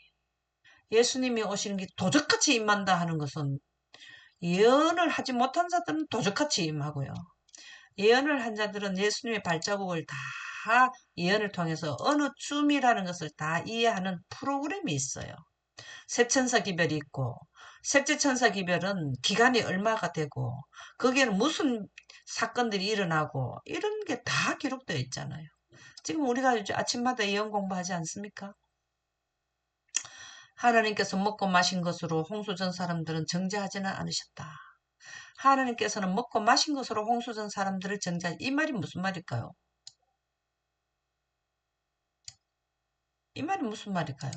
[SPEAKER 1] 예수님이 오시는 게 도적같이 임한다 하는 것은 예언을 하지 못한 자들은 도적같이 임하고요. 예언을 한 자들은 예수님의 발자국을 다 예언을 통해서 어느 쯤이라는 것을 다 이해하는 프로그램이 있어요. 셋천사 기별이 있고 셋째 천사 기별은 기간이 얼마가 되고 거기에는 무슨 사건들이 일어나고 이런 게 다 기록되어 있잖아요. 지금 우리가 아침마다 예언 공부하지 않습니까? 하나님께서 먹고 마신 것으로 홍수전 사람들은 정죄하지는 않으셨다. 하나님께서는 먹고 마신 것으로 홍수전 사람들을 정죄하지. 이 말이 무슨 말일까요? 이 말이 무슨 말일까요?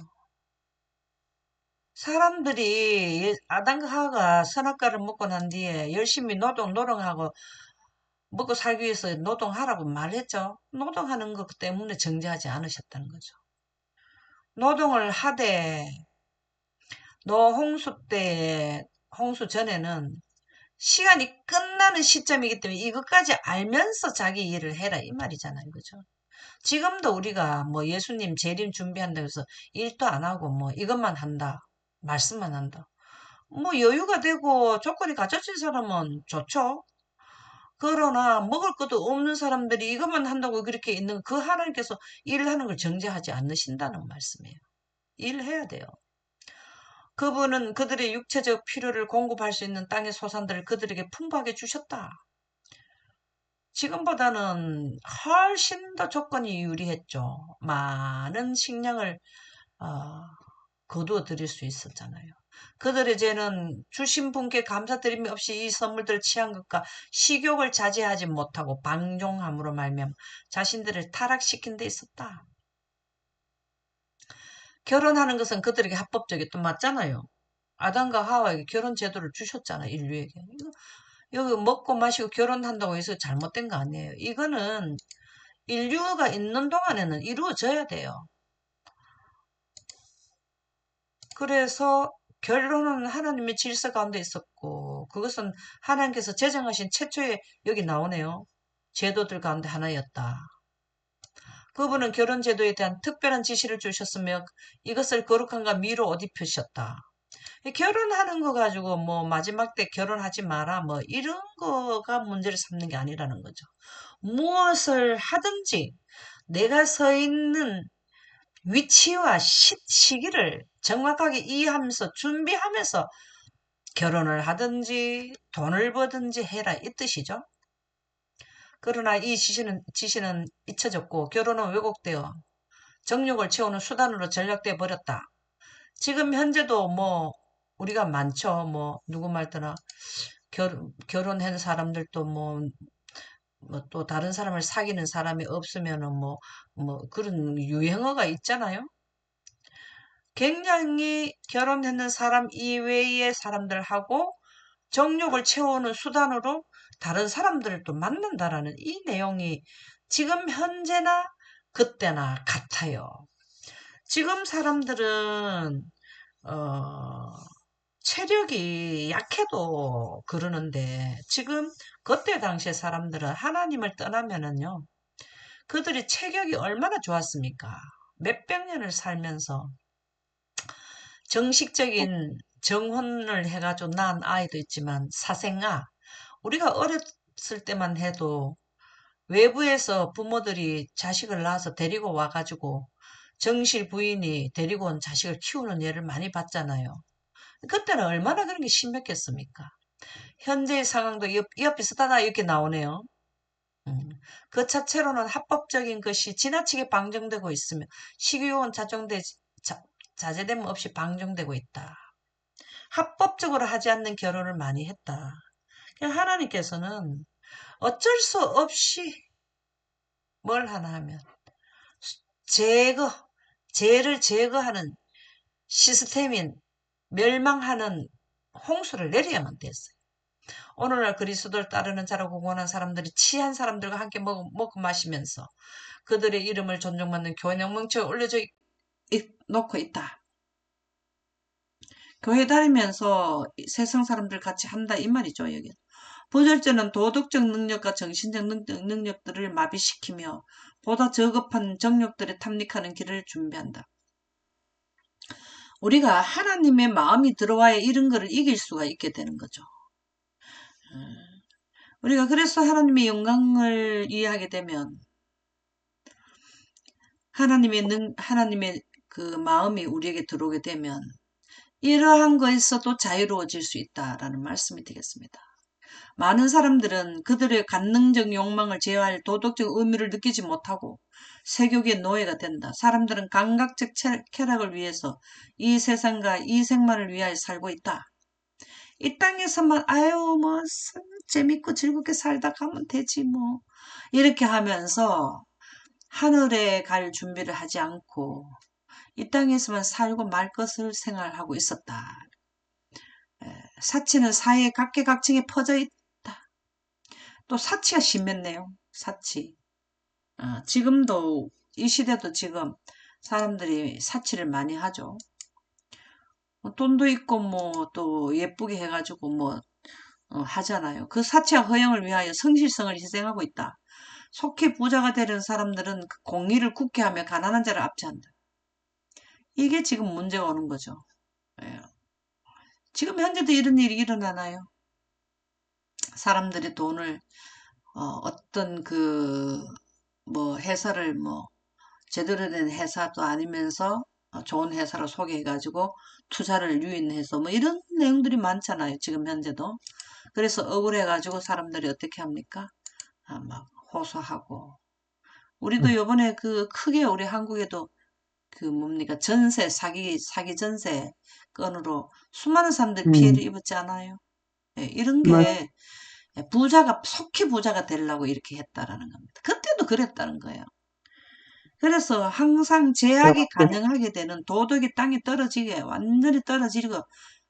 [SPEAKER 1] 사람들이 아담과 하와가 선악과를 먹고 난 뒤에 열심히 노동하고 먹고 살기 위해서 노동하라고 말했죠. 노동하는 것 때문에 정죄하지 않으셨다는 거죠. 노동을 하되 노홍수 때 홍수 전에는 시간이 끝나는 시점이기 때문에 이것까지 알면서 자기 일을 해라 이 말이잖아요. 그죠? 지금도 우리가 뭐 예수님 재림 준비한다고 해서 일도 안 하고 뭐 이것만 한다. 말씀만 한다. 뭐 여유가 되고 조건이 갖춰진 사람은 좋죠. 그러나 먹을 것도 없는 사람들이 이것만 한다고 그렇게 있는 그 하나님께서 일을 하는 걸 정죄하지 않으신다는 말씀이에요. 일해야 돼요. 그분은 그들의 육체적 필요를 공급할 수 있는 땅의 소산들을 그들에게 풍부하게 주셨다. 지금보다는 훨씬 더 조건이 유리했죠. 많은 식량을 어, 거두어 드릴 수 있었잖아요. 그들의 죄는 주신 분께 감사드림이 없이 이 선물들을 취한 것과 식욕을 자제하지 못하고 방종함으로 말미암아 자신들을 타락시킨 데 있었다. 결혼하는 것은 그들에게 합법적이었던 맞잖아요. 아담과 하와에게 결혼 제도를 주셨잖아, 인류에게. 여기 먹고 마시고 결혼한다고 해서 잘못된 거 아니에요. 이거는 인류가 있는 동안에는 이루어져야 돼요. 그래서 결론은 하나님의 질서 가운데 있었고, 그것은 하나님께서 제정하신 최초의, 여기 나오네요. 제도들 가운데 하나였다. 그분은 결혼 제도에 대한 특별한 지시를 주셨으며 이것을 거룩함과 미로 옷 입히셨다. 결혼하는 거 가지고 뭐 마지막 때 결혼하지 마라 뭐 이런 거가 문제를 삼는 게 아니라는 거죠. 무엇을 하든지 내가 서 있는 위치와 시기를 정확하게 이해하면서 준비하면서 결혼을 하든지 돈을 버든지 해라 이 뜻이죠. 그러나 이 지시는 잊혀졌고 결혼은 왜곡되어 정욕을 채우는 수단으로 전락돼 버렸다. 지금 현재도 뭐 우리가 많죠. 뭐 누구 말더나 결혼한 사람들도 뭐 또 다른 사람을 사귀는 사람이 없으면은 뭐 그런 유행어가 있잖아요. 굉장히 결혼했는 사람 이외의 사람들하고 정욕을 채우는 수단으로 다른 사람들을 또 만난다라는 이 내용이 지금 현재나 그때나 같아요. 지금 사람들은 어, 체력이 약해도 그러는데 지금 그때 당시에 사람들은 하나님을 떠나면은요. 그들이 체격이 얼마나 좋았습니까? 몇백 년을 살면서 정식적인 정혼을 해가지고 낳은 아이도 있지만 사생아 우리가 어렸을 때만 해도 외부에서 부모들이 자식을 낳아서 데리고 와가지고 정실 부인이 데리고 온 자식을 키우는 예를 많이 봤잖아요. 그때는 얼마나 그런 게 심했겠습니까? 현재의 상황도 이 옆에 쓰다가 이렇게 나오네요. 음. 그 자체로는 합법적인 것이 지나치게 방정되고 있으며 식욕은 자제됨 없이 방정되고 있다. 합법적으로 하지 않는 결혼을 많이 했다. 그러니까 하나님께서는 어쩔 수 없이 뭘 하나 하면 제거, 죄를 제거하는 시스템인 멸망하는 홍수를 내려야만 됐어요. 오늘날 그리스도를 따르는 자라고 공언한 사람들이 취한 사람들과 함께 먹고 마시면서 그들의 이름을 존중받는 교회 명명처에 올려져 놓고 있다. 교회 다니면서 세상 사람들 같이 한다 이 말이죠. 여기 부절제는 도덕적 능력과 정신적 능력들을 마비시키며 보다 저급한 정욕들에 탐닉하는 길을 준비한다. 우리가 하나님의 마음이 들어와야 이런 거를 이길 수가 있게 되는 거죠. 우리가 그래서 하나님의 영광을 이해하게 되면 하나님의 그 마음이 우리에게 들어오게 되면 이러한 거에서도 자유로워질 수 있다라는 말씀이 되겠습니다. 많은 사람들은 그들의 관능적 욕망을 제어할 도덕적 의무를 느끼지 못하고 세욕의 노예가 된다. 사람들은 감각적 쾌락을 위해서 이 세상과 이 생만을 위하여 살고 있다. 이 땅에서만 아유 뭐 재밌고 즐겁게 살다 가면 되지 뭐 이렇게 하면서 하늘에 갈 준비를 하지 않고 이 땅에서만 살고 말 것을 생활하고 있었다. 사치는 사회의 각계각층에 퍼져 있다. 또 사치가 심했네요. 사치. 지금도 이 시대도 지금 사람들이 사치를 많이 하죠. 돈도 있고 뭐 또 예쁘게 해가지고 뭐 하잖아요. 그 사치와 허영을 위하여 성실성을 희생하고 있다. 속히 부자가 되는 사람들은 그 공의를 굳게 하며 가난한 자를 압제한다. 이게 지금 문제가 오는 거죠. 예. 지금 현재도 이런 일이 일어나나요? 사람들이 돈을 어떤 그 뭐 회사를 뭐 제대로 된 회사도 아니면서 좋은 회사로 소개해가지고 투자를 유인해서 뭐 이런 내용들이 많잖아요. 지금 현재도. 그래서 억울해가지고 사람들이 어떻게 합니까? 막 호소하고. 우리도 요번에 그 크게 우리 한국에도 그 뭡니까 전세 사기 전세 건으로 수많은 사람들이 피해를
[SPEAKER 2] 음,
[SPEAKER 1] 입었지 않아요? 예, 이런
[SPEAKER 2] 맞,
[SPEAKER 1] 게 부자가 속히 부자가 되려고 이렇게 했다라는 겁니다. 그때도 그랬다는 거예요. 그래서 항상 제약이
[SPEAKER 2] 역시,
[SPEAKER 1] 가능하게 되는 도덕이 땅에 떨어지게 완전히 떨어지고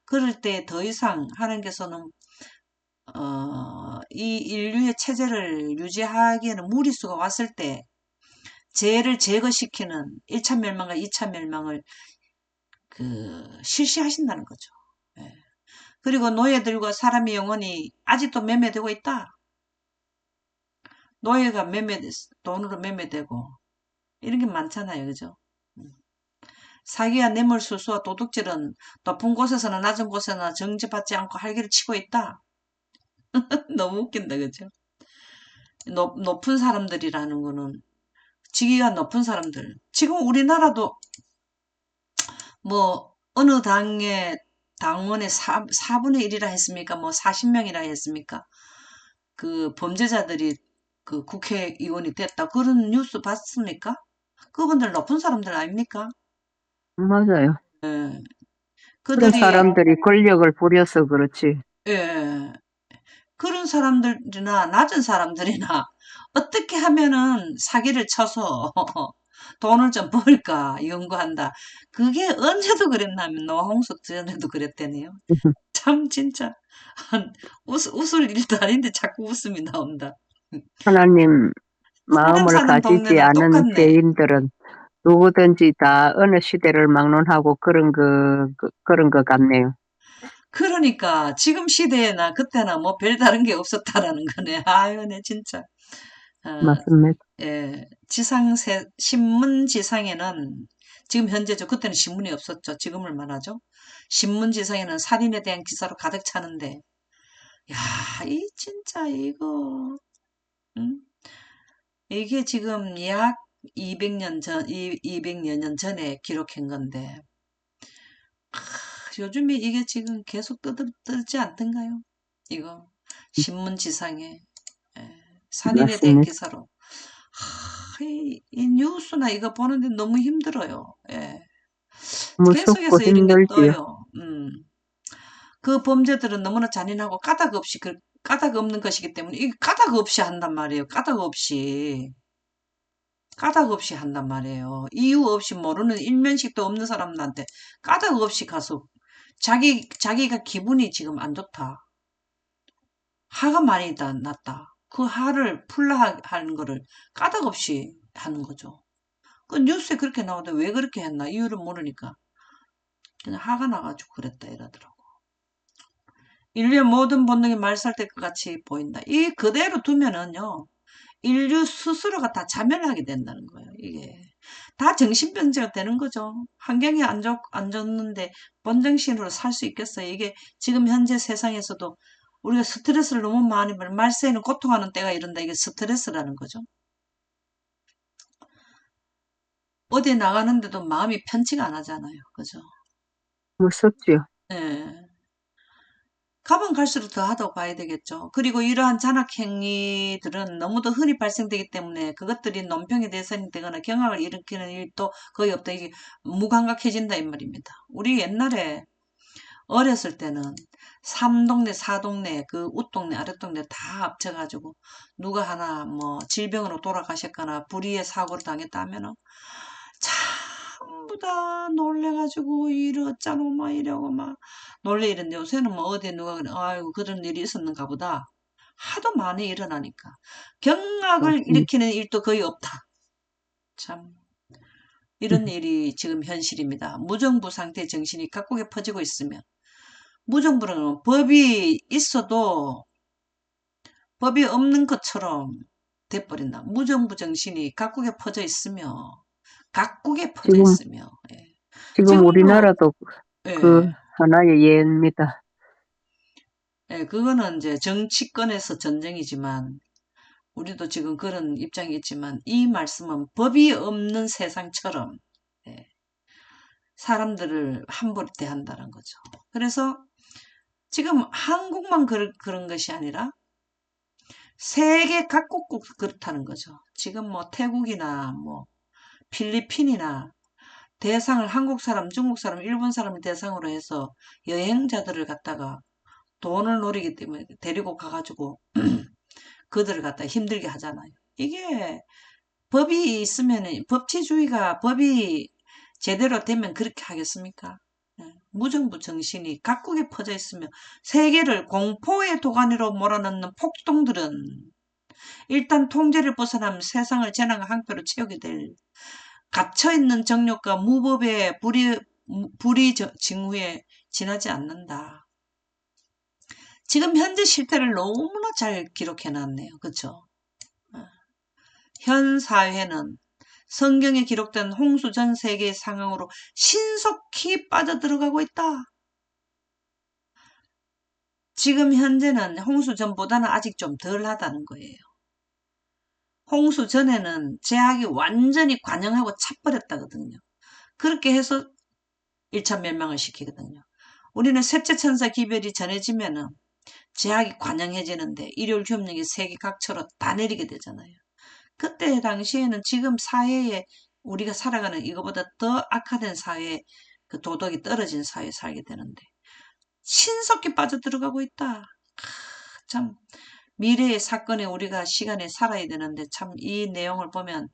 [SPEAKER 1] 그럴 때 더 이상 하나님께서는 이 인류의 체제를 유지하기에는 무리수가 왔을 때 죄를 제거시키는 1차 멸망과 2차 멸망을 실시하신다는 거죠. 예. 그리고 노예들과 사람의 영혼이 아직도 매매되고 있다. 노예가 돈으로 매매되고 이런 게 많잖아요. 그죠? 음. 사기와 뇌물수수와 도둑질은 높은 곳에서나 낮은 곳에나 정지받지 않고 활기를 치고 있다. 너무 웃긴다. 그죠? 높은 사람들이라는 거는 직위가 높은 사람들. 지금 우리나라도 뭐 어느 당의 당원의 4분의 1이라 했습니까? 뭐 40명이라 했습니까? 그 범죄자들이 그 국회의원이 됐다. 그런 뉴스 봤습니까? 그분들 높은 사람들 아닙니까?
[SPEAKER 2] 맞아요.
[SPEAKER 1] 예.
[SPEAKER 2] 그런
[SPEAKER 1] 그들이
[SPEAKER 2] 사람들이 권력을 부려서 그렇지.
[SPEAKER 1] 예. 그런 사람들이나 낮은 사람들이나 어떻게 하면은 사기를 쳐서 돈을 좀 벌까 연구한다. 그게 언제도 그랬나면 노홍석 전에도 그랬대네요. 참 진짜 웃을 일도 아닌데 자꾸 웃음이 나온다.
[SPEAKER 2] 하나님
[SPEAKER 1] 사람
[SPEAKER 2] 마음을
[SPEAKER 1] 사는
[SPEAKER 2] 가지지
[SPEAKER 1] 동네나
[SPEAKER 2] 않은
[SPEAKER 1] 똑같네.
[SPEAKER 2] 죄인들은 누구든지 다 어느 시대를 막론하고 그런 것 같네요.
[SPEAKER 1] 그러니까 지금 시대에나 그때나 뭐 별다른 게 없었다라는 거네. 아유, 네 진짜. 어,
[SPEAKER 2] 맞습니다.
[SPEAKER 1] 예, 신문 지상에는 지금 현재죠. 그때는 신문이 없었죠. 지금을 말하죠. 신문 지상에는 살인에 대한 기사로 가득 차는데, 야, 이 진짜 이거, 음? 이게 지금 약 200년 전, 200여 년 전에 기록한 건데, 요즘에 이게 지금 계속 뜨지 않던가요? 이거 신문 지상에 살인에 대한
[SPEAKER 2] 맞습니다.
[SPEAKER 1] 기사로. 이 뉴스나 이거 보는데 너무 힘들어요. 예.
[SPEAKER 2] 무섭고
[SPEAKER 1] 계속해서 이런 게
[SPEAKER 2] 힘들지요.
[SPEAKER 1] 떠요. 그 범죄들은 너무나 잔인하고 까닭 없는 것이기 때문에 이 까닭 없이 한단 말이에요. 까닭 없이 한단 말이에요. 이유 없이 모르는 일면식도 없는 사람들한테 까닭 없이 가서 자기가 기분이 지금 안 좋다. 화가 많이 났다. 그 화를 풀라 하는 거를 까닭 없이 하는 거죠. 그 뉴스에 그렇게 나오는데 왜 그렇게 했나 이유를 모르니까 그냥 화가 나가지고 그랬다 이러더라고. 인류의 모든 본능이 말살될 것 같이 보인다. 이 그대로 두면은요. 인류 스스로가 다 자멸하게 된다는 거예요. 이게 다 정신병자가 되는 거죠. 환경이 안 좋는데 본정신으로 살 수 있겠어요. 이게 지금 현재 세상에서도 우리가 스트레스를 너무 많이 받는 말세에는 고통하는 때가 이런다. 이게 스트레스라는 거죠. 어디에 나가는데도 마음이 편치가 안 하잖아요. 그죠?
[SPEAKER 2] 무섭지요.
[SPEAKER 1] 예. 가면 갈수록 더하다고 봐야 되겠죠. 그리고 이러한 잔악 행위들은 너무도 흔히 발생되기 때문에 그것들이 논평의 대상이 되거나 경악을 일으키는 일도 거의 없다. 이게 무감각해진다 이 말입니다. 우리 옛날에 어렸을 때는 삼동네, 사동네, 그 윗동네, 아랫동네 다 합쳐가지고 누가 하나 뭐 질병으로 돌아가셨거나 불의의 사고를 당했다 하면은 전부 다 놀래가지고 이러잖아 막 이러고 막 놀래 이랬는데 요새는 뭐 어디에 누가 그래 아이고 그런 일이 있었는가 보다 하도 많이 일어나니까 경악을
[SPEAKER 2] 맞습니다.
[SPEAKER 1] 일으키는 일도 거의 없다. 참 이런 일이 지금 현실입니다. 무정부 상태 정신이 각국에 퍼지고 있으면 무정부는 법이 있어도 법이 없는 것처럼 돼버린다. 무정부 정신이 각국에 퍼져
[SPEAKER 2] 지금,
[SPEAKER 1] 있으며 예.
[SPEAKER 2] 지금
[SPEAKER 1] 지금도
[SPEAKER 2] 우리나라도 그
[SPEAKER 1] 예.
[SPEAKER 2] 하나의 예입니다.
[SPEAKER 1] 예, 그거는 이제 정치권에서 전쟁이지만, 우리도 지금 그런 입장이 있지만, 이 말씀은 법이 없는 세상처럼, 예, 사람들을 함부로 대한다는 거죠. 그래서 지금 한국만 그런 것이 아니라 세계 각국 그렇다는 거죠. 지금 뭐 태국이나 뭐 필리핀이나 대상을 한국 사람, 중국 사람, 일본 사람을 대상으로 해서 여행자들을 갖다가 돈을 노리기 때문에 데리고 가가지고 그들을 갖다가 힘들게 하잖아요. 이게 법이 있으면, 법치주의가 법이 제대로 되면 그렇게 하겠습니까? 예, 무정부 정신이 각국에 퍼져 있으면 세계를 공포의 도가니로 몰아넣는 폭동들은 일단 통제를 벗어나면 세상을 재난과 항표로 채우게 될 갇혀있는 정욕과 무법의 불의 징후에 지나지 않는다. 지금 현재 실태를 너무나 잘 기록해놨네요. 그쵸? 현 사회는 성경에 기록된 홍수 전 세계의 상황으로 신속히 빠져들어가고 있다. 지금 현재는 홍수 전보다는 아직 좀 덜하다는 거예요. 홍수 전에는 제약이 완전히 관영하고 차버렸다거든요. 그렇게 해서 1차 멸망을 시키거든요. 우리는 셋째 천사 기별이 전해지면은 제약이 관영해지는데 일요일 협력이 세계 각처로 다 내리게 되잖아요. 그때 당시에는 지금 사회에 우리가 살아가는 이거보다 더 악화된 사회, 그 도덕이 떨어진 사회에 살게 되는데 신속히 빠져들어가고 있다. 참 미래의 사건에 우리가 시간에 살아야 되는데 참 이 내용을 보면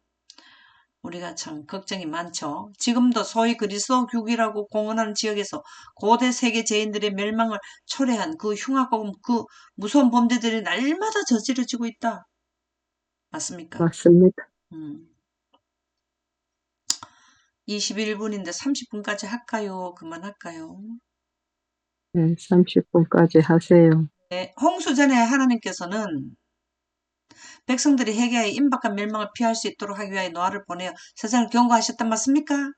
[SPEAKER 1] 우리가 참 걱정이 많죠. 지금도 소위 그리스도 교기라고 공언하는 지역에서 고대 세계 죄인들의 멸망을 초래한 그 흉악하고 그 무서운 범죄들이 날마다 저지러지고 있다. 맞습니까?
[SPEAKER 2] 맞습니다.
[SPEAKER 1] 21분인데 30분까지 할까요? 그만할까요?
[SPEAKER 2] 네, 30분까지 하세요.
[SPEAKER 1] 네, 홍수 전에 하나님께서는 백성들이 회개하여 임박한 멸망을 피할 수 있도록 하기 위하여 노아를 보내어 세상을 경고하셨단 맞습니까?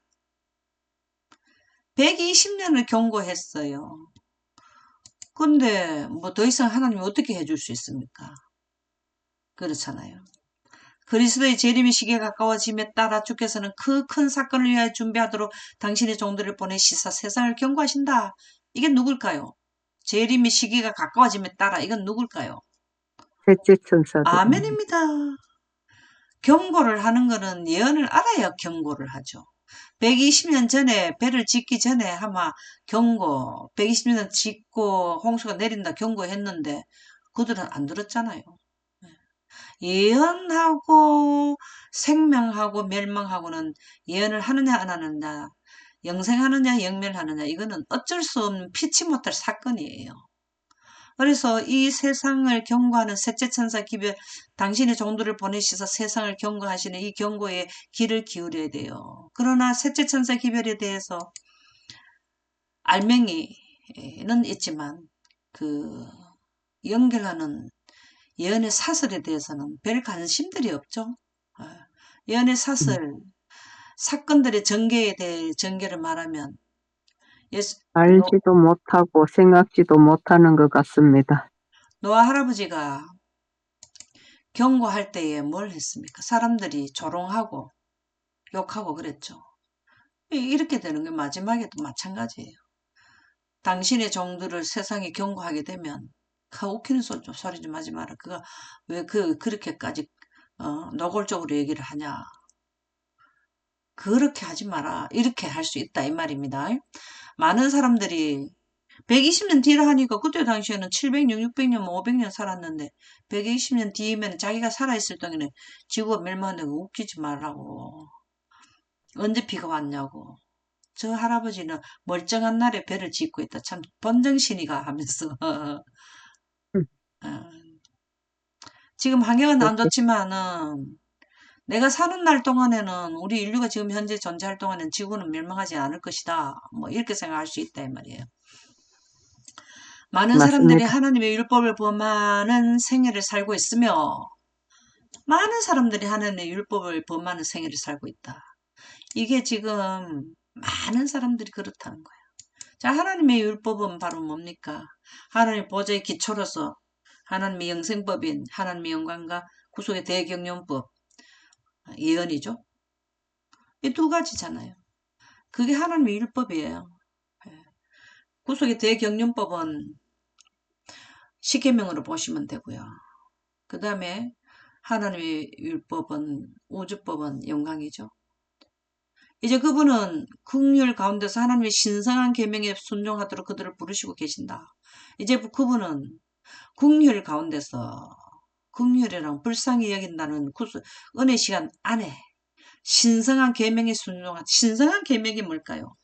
[SPEAKER 1] 120년을 경고했어요. 근데 뭐 더 이상 하나님이 어떻게 해줄 수 있습니까? 그렇잖아요. 그리스도의 재림의 시기가 가까워짐에 따라 주께서는 그 큰 사건을 위하여 준비하도록 당신의 종들을 보내시사 세상을 경고하신다. 이게 누굴까요? 재림의 시기가 가까워짐에 따라 이건 누굴까요?
[SPEAKER 2] 셋째 천사들입니다.
[SPEAKER 1] 아멘입니다. 경고를 하는 거는 예언을 알아야 경고를 하죠. 120년 전에 배를 짓기 전에 아마 경고, 120년 짓고 홍수가 내린다 경고했는데 그들은 안 들었잖아요. 예언하고 생명하고 멸망하고는 예언을 하느냐 안 하느냐, 영생하느냐 영멸하느냐 이거는 어쩔 수 없는 피치 못할 사건이에요. 그래서 이 세상을 경고하는 셋째 천사 기별 당신의 종들을 보내시서 세상을 경고하시는 이 경고에 귀를 기울여야 돼요. 그러나 셋째 천사 기별에 대해서 알맹이는 있지만 그 연결하는 예언의 사설에 대해서는 별 관심들이 없죠. 예언의 사설, 사건들의 전개에 대해 전개를 말하면
[SPEAKER 2] 알지도 못하고 생각지도 못하는 것 같습니다.
[SPEAKER 1] 노아 할아버지가 경고할 때에 뭘 했습니까? 사람들이 조롱하고 욕하고 그랬죠. 이렇게 되는 게 마지막에도 마찬가지예요. 당신의 종들을 세상에 경고하게 되면 웃기는 소리 좀 하지 마라. 그가 왜 그렇게까지 노골적으로 얘기를 하냐. 그렇게 하지 마라. 이렇게 할 수 있다 이 말입니다. 많은 사람들이 120년 뒤라 하니까 그때 당시에는 700년, 600년, 500년 살았는데 120년 뒤면 자기가 살아있을 동안에 지구가 멸망한다고 웃기지 말라고. 언제 비가 왔냐고. 저 할아버지는 멀쩡한 날에 배를 짓고 있다. 참 번정신이가 하면서.
[SPEAKER 2] 음,
[SPEAKER 1] 지금 환경은 안
[SPEAKER 2] 그렇게
[SPEAKER 1] 좋지만은 내가 사는 날 동안에는 우리 인류가 지금 현재 존재할 동안에는 지구는 멸망하지 않을 것이다. 뭐 이렇게 생각할 수 있다 이 말이에요. 많은 사람들이
[SPEAKER 2] 맞습니다.
[SPEAKER 1] 하나님의 율법을 범하는 생애를 살고 있으며 많은 사람들이 하나님의 율법을 범하는 생애를 살고 있다. 이게 지금 많은 사람들이 그렇다는 거예요. 자, 하나님의 율법은 바로 뭡니까? 하나님의 보좌의 기초로서 하나님의 영생법인 하나님의 영광과 구속의 대경영법 예언이죠. 이 두 가지잖아요. 그게 하나님의 율법이에요. 예. 구속의 대경륜법은 십계명으로 보시면 되고요. 그 다음에 하나님의 율법은 우주법은 영광이죠. 이제 그분은 긍휼 가운데서 하나님의 신성한 계명에 순종하도록 그들을 부르시고 계신다. 이제 그분은 긍휼 가운데서 긍휼이랑 불쌍히 여긴다는 은혜 시간 안에 신성한 계명에 순종한 신성한 계명이 뭘까요?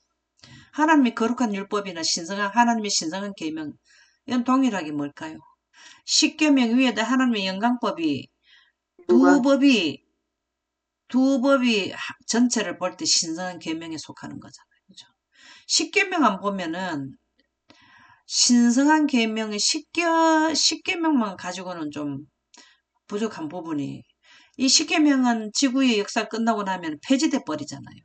[SPEAKER 1] 하나님의 거룩한 율법이나 신성한 하나님의 신성한 계명 이건 동일하게 뭘까요? 십계명 위에다 하나님의 영광법이 두
[SPEAKER 2] 영광.
[SPEAKER 1] 법이 두 법이 전체를 볼 때 신성한 계명에 속하는 거잖아요. 그죠? 십계명 안 보면은 신성한 계명의 십계명만 가지고는 좀 부족한 부분이 이 십계명은 지구의 역사 끝나고 나면 폐지돼 버리잖아요.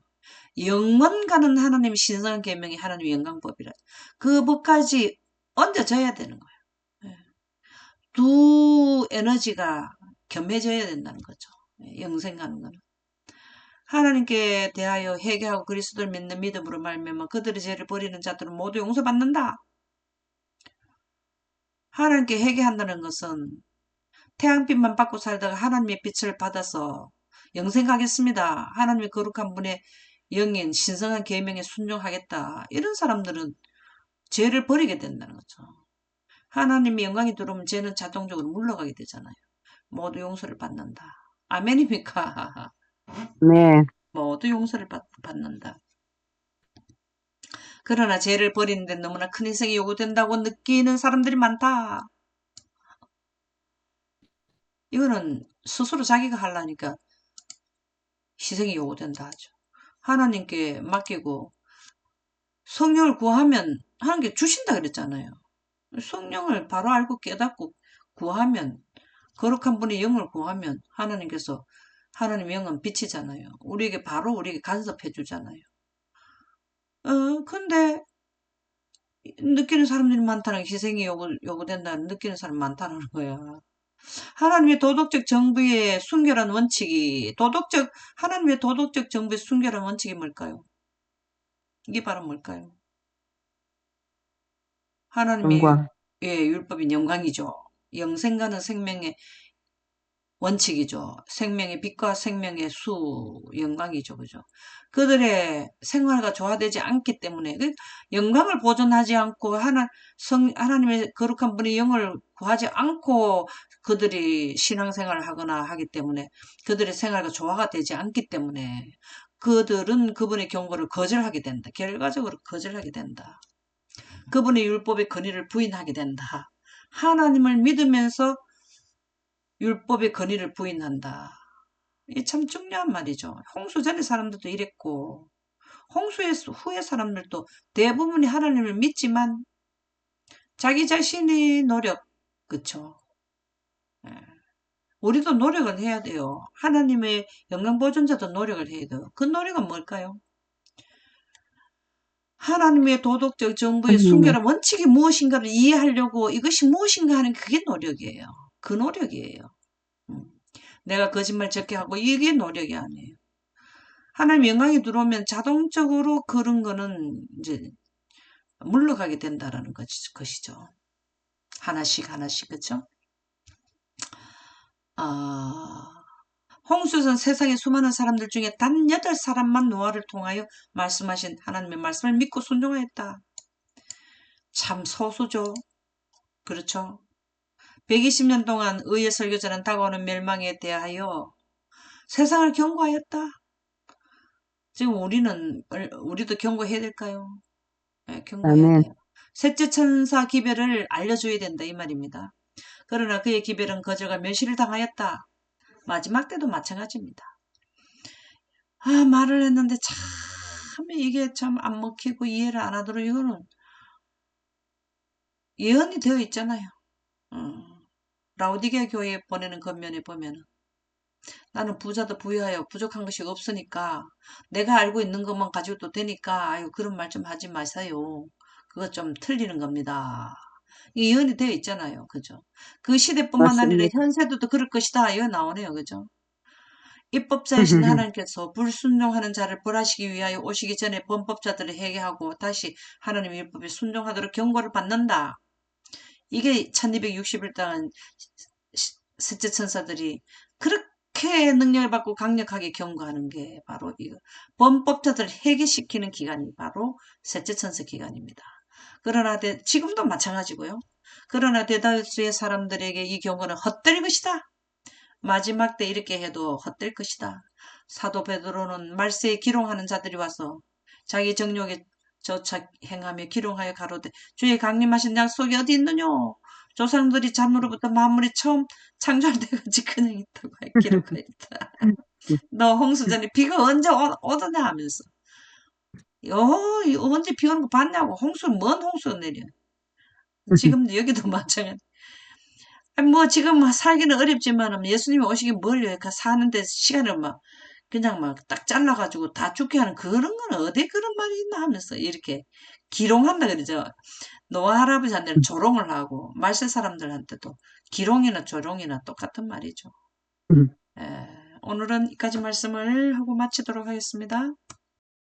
[SPEAKER 1] 영원 가는 하나님의 신성한 계명이 하나님의 영광법이라 그 법까지 얹어져야 되는 거예요. 예. 두 에너지가 겸해져야 된다는 거죠. 예, 영생 가는 거는. 하나님께 대하여 회개하고 그리스도를 믿는 믿음으로 말미암아 그들의 죄를 버리는 자들은 모두 용서받는다. 하나님께 회개한다는 것은 태양빛만 받고 살다가 하나님의 빛을 받아서 영생하겠습니다. 하나님의 거룩한 분의 영인 신성한 계명에 순종하겠다. 이런 사람들은 죄를 버리게 된다는 거죠. 하나님의 영광이 들어오면 죄는 자동적으로 물러가게 되잖아요. 모두 용서를 받는다. 아멘입니까?
[SPEAKER 2] 네.
[SPEAKER 1] 모두 용서를 받는다. 그러나 죄를 버리는 데 너무나 큰 희생이 요구된다고 느끼는 사람들이 많다. 이거는 스스로 자기가 하려니까 희생이 요구된다 하죠. 하나님께 맡기고 성령을 구하면 하나님께 주신다 그랬잖아요. 성령을 바로 알고 깨닫고 구하면 거룩한 분의 영을 구하면 하나님께서 하나님의 영은 빛이잖아요. 우리에게 바로 우리에게 간섭해 주잖아요. 근데 느끼는 사람들이 많다는 게 희생이 요구된다는 느끼는 사람 많다는 거야. 하나님의 도덕적 정부의 순결한 원칙이 하나님의 도덕적 정부의 순결한 원칙이 뭘까요? 이게 바로 뭘까요? 하나님의
[SPEAKER 2] 영광.
[SPEAKER 1] 율법인 영광이죠. 영생과는 생명의 원칙이죠. 생명의 빛과 생명의 수, 영광이죠. 그죠? 그들의 생활과 조화되지 않기 때문에 그 영광을 보존하지 않고 하나님의 거룩한 분의 영을 구하지 않고 그들이 신앙생활을 하거나 하기 때문에 그들의 생활과 조화가 되지 않기 때문에 그들은 그분의 경고를 거절하게 된다. 결과적으로 거절하게 된다. 그분의 율법의 권위를 부인하게 된다. 하나님을 믿으면서 율법의 권위를 부인한다. 이게 참 중요한 말이죠. 홍수 전의 사람들도 이랬고 홍수 후의 사람들도 대부분이 하나님을 믿지만 자기 자신의 노력, 그쵸? 예. 우리도 노력을 해야 돼요. 하나님의 영광보존자도 노력을 해야 돼요. 그 노력은 뭘까요? 하나님의 도덕적 정부의
[SPEAKER 2] 하나님의
[SPEAKER 1] 순결한 원칙이 무엇인가를 이해하려고 이것이 무엇인가 하는 그게 노력이에요. 그 노력이에요. 음. 내가 거짓말 적게 하고 이게 노력이 아니에요. 하나님 영광이 들어오면 자동적으로 그런 거는 이제 물러가게 된다라는 것이죠. 하나씩 하나씩 그쵸? 아, 홍수선 세상의 수많은 사람들 중에 단 8사람만 노아를 통하여 말씀하신 하나님의 말씀을 믿고 순종하였다. 참 소수죠. 그렇죠? 120년 동안 의의 설교자는 다가오는 멸망에 대하여 세상을 경고하였다. 지금 우리도 경고해야 될까요? 네, 경고해야
[SPEAKER 2] 아멘.
[SPEAKER 1] 돼요. 셋째 천사 기별을 알려줘야 된다 이 말입니다. 그러나 그의 기별은 거절과 멸시를 당하였다. 마지막 때도 마찬가지입니다. 말을 했는데 참 이게 참 안 먹히고 이해를 안 하도록 이거는 예언이 되어 있잖아요. 라오디게 교회에 보내는 겉면에 보면은 나는 부자도 부유하여 부족한 것이 없으니까 내가 알고 있는 것만 가지고도 되니까 아유 그런 말 좀 하지 마세요. 그거 좀 틀리는 겁니다. 이 예언이 되어 있잖아요. 그죠? 그 시대뿐만 아니라
[SPEAKER 2] 맞습니다.
[SPEAKER 1] 현세도 그럴 것이다. 이거 나오네요. 그죠? 입법자이신 하나님께서 불순종하는 자를 벌하시기 위하여 오시기 전에 범법자들을 회개하고 다시 하나님의 율법에 순종하도록 경고를 받는다. 이게 1260일 동안 셋째 천사들이 그렇게 능력을 받고 강력하게 경고하는 게 바로 이거 범법자들을 회개시키는 기간이 바로 셋째 천사 기간입니다. 그러나 지금도 마찬가지고요. 그러나 대다수의 사람들에게 이 경고는 헛될 것이다. 마지막 때 이렇게 해도 헛될 것이다. 사도 베드로는 말세에 기롱하는 자들이 와서 자기 정욕에 저차 행하며 기롱하여 가로되 주의 강림하신 약속이 어디 있느냐. 조상들이 잔으로부터 만물이 처음 창조할 때까지 그냥 있다고 기록하였다. 너 홍수전에 비가 언제 오더냐 하면서 언제 비 오는 거 봤냐고. 홍수는 뭔 홍수가 내려. 지금도 여기도 마찬가지. 뭐 지금 살기는 어렵지만 예수님이 오시기 멀리 그 사는데 시간을 막 그냥 막 딱 잘라가지고 다 죽게 하는 그런 건 어디 그런 말이 있나 하면서 이렇게 기롱한다 그러죠. 노아 할아버지한테는 조롱을 하고 말세 사람들한테도 기롱이나 조롱이나 똑같은 말이죠. 오늘은 이까지 말씀을 하고 마치도록 하겠습니다.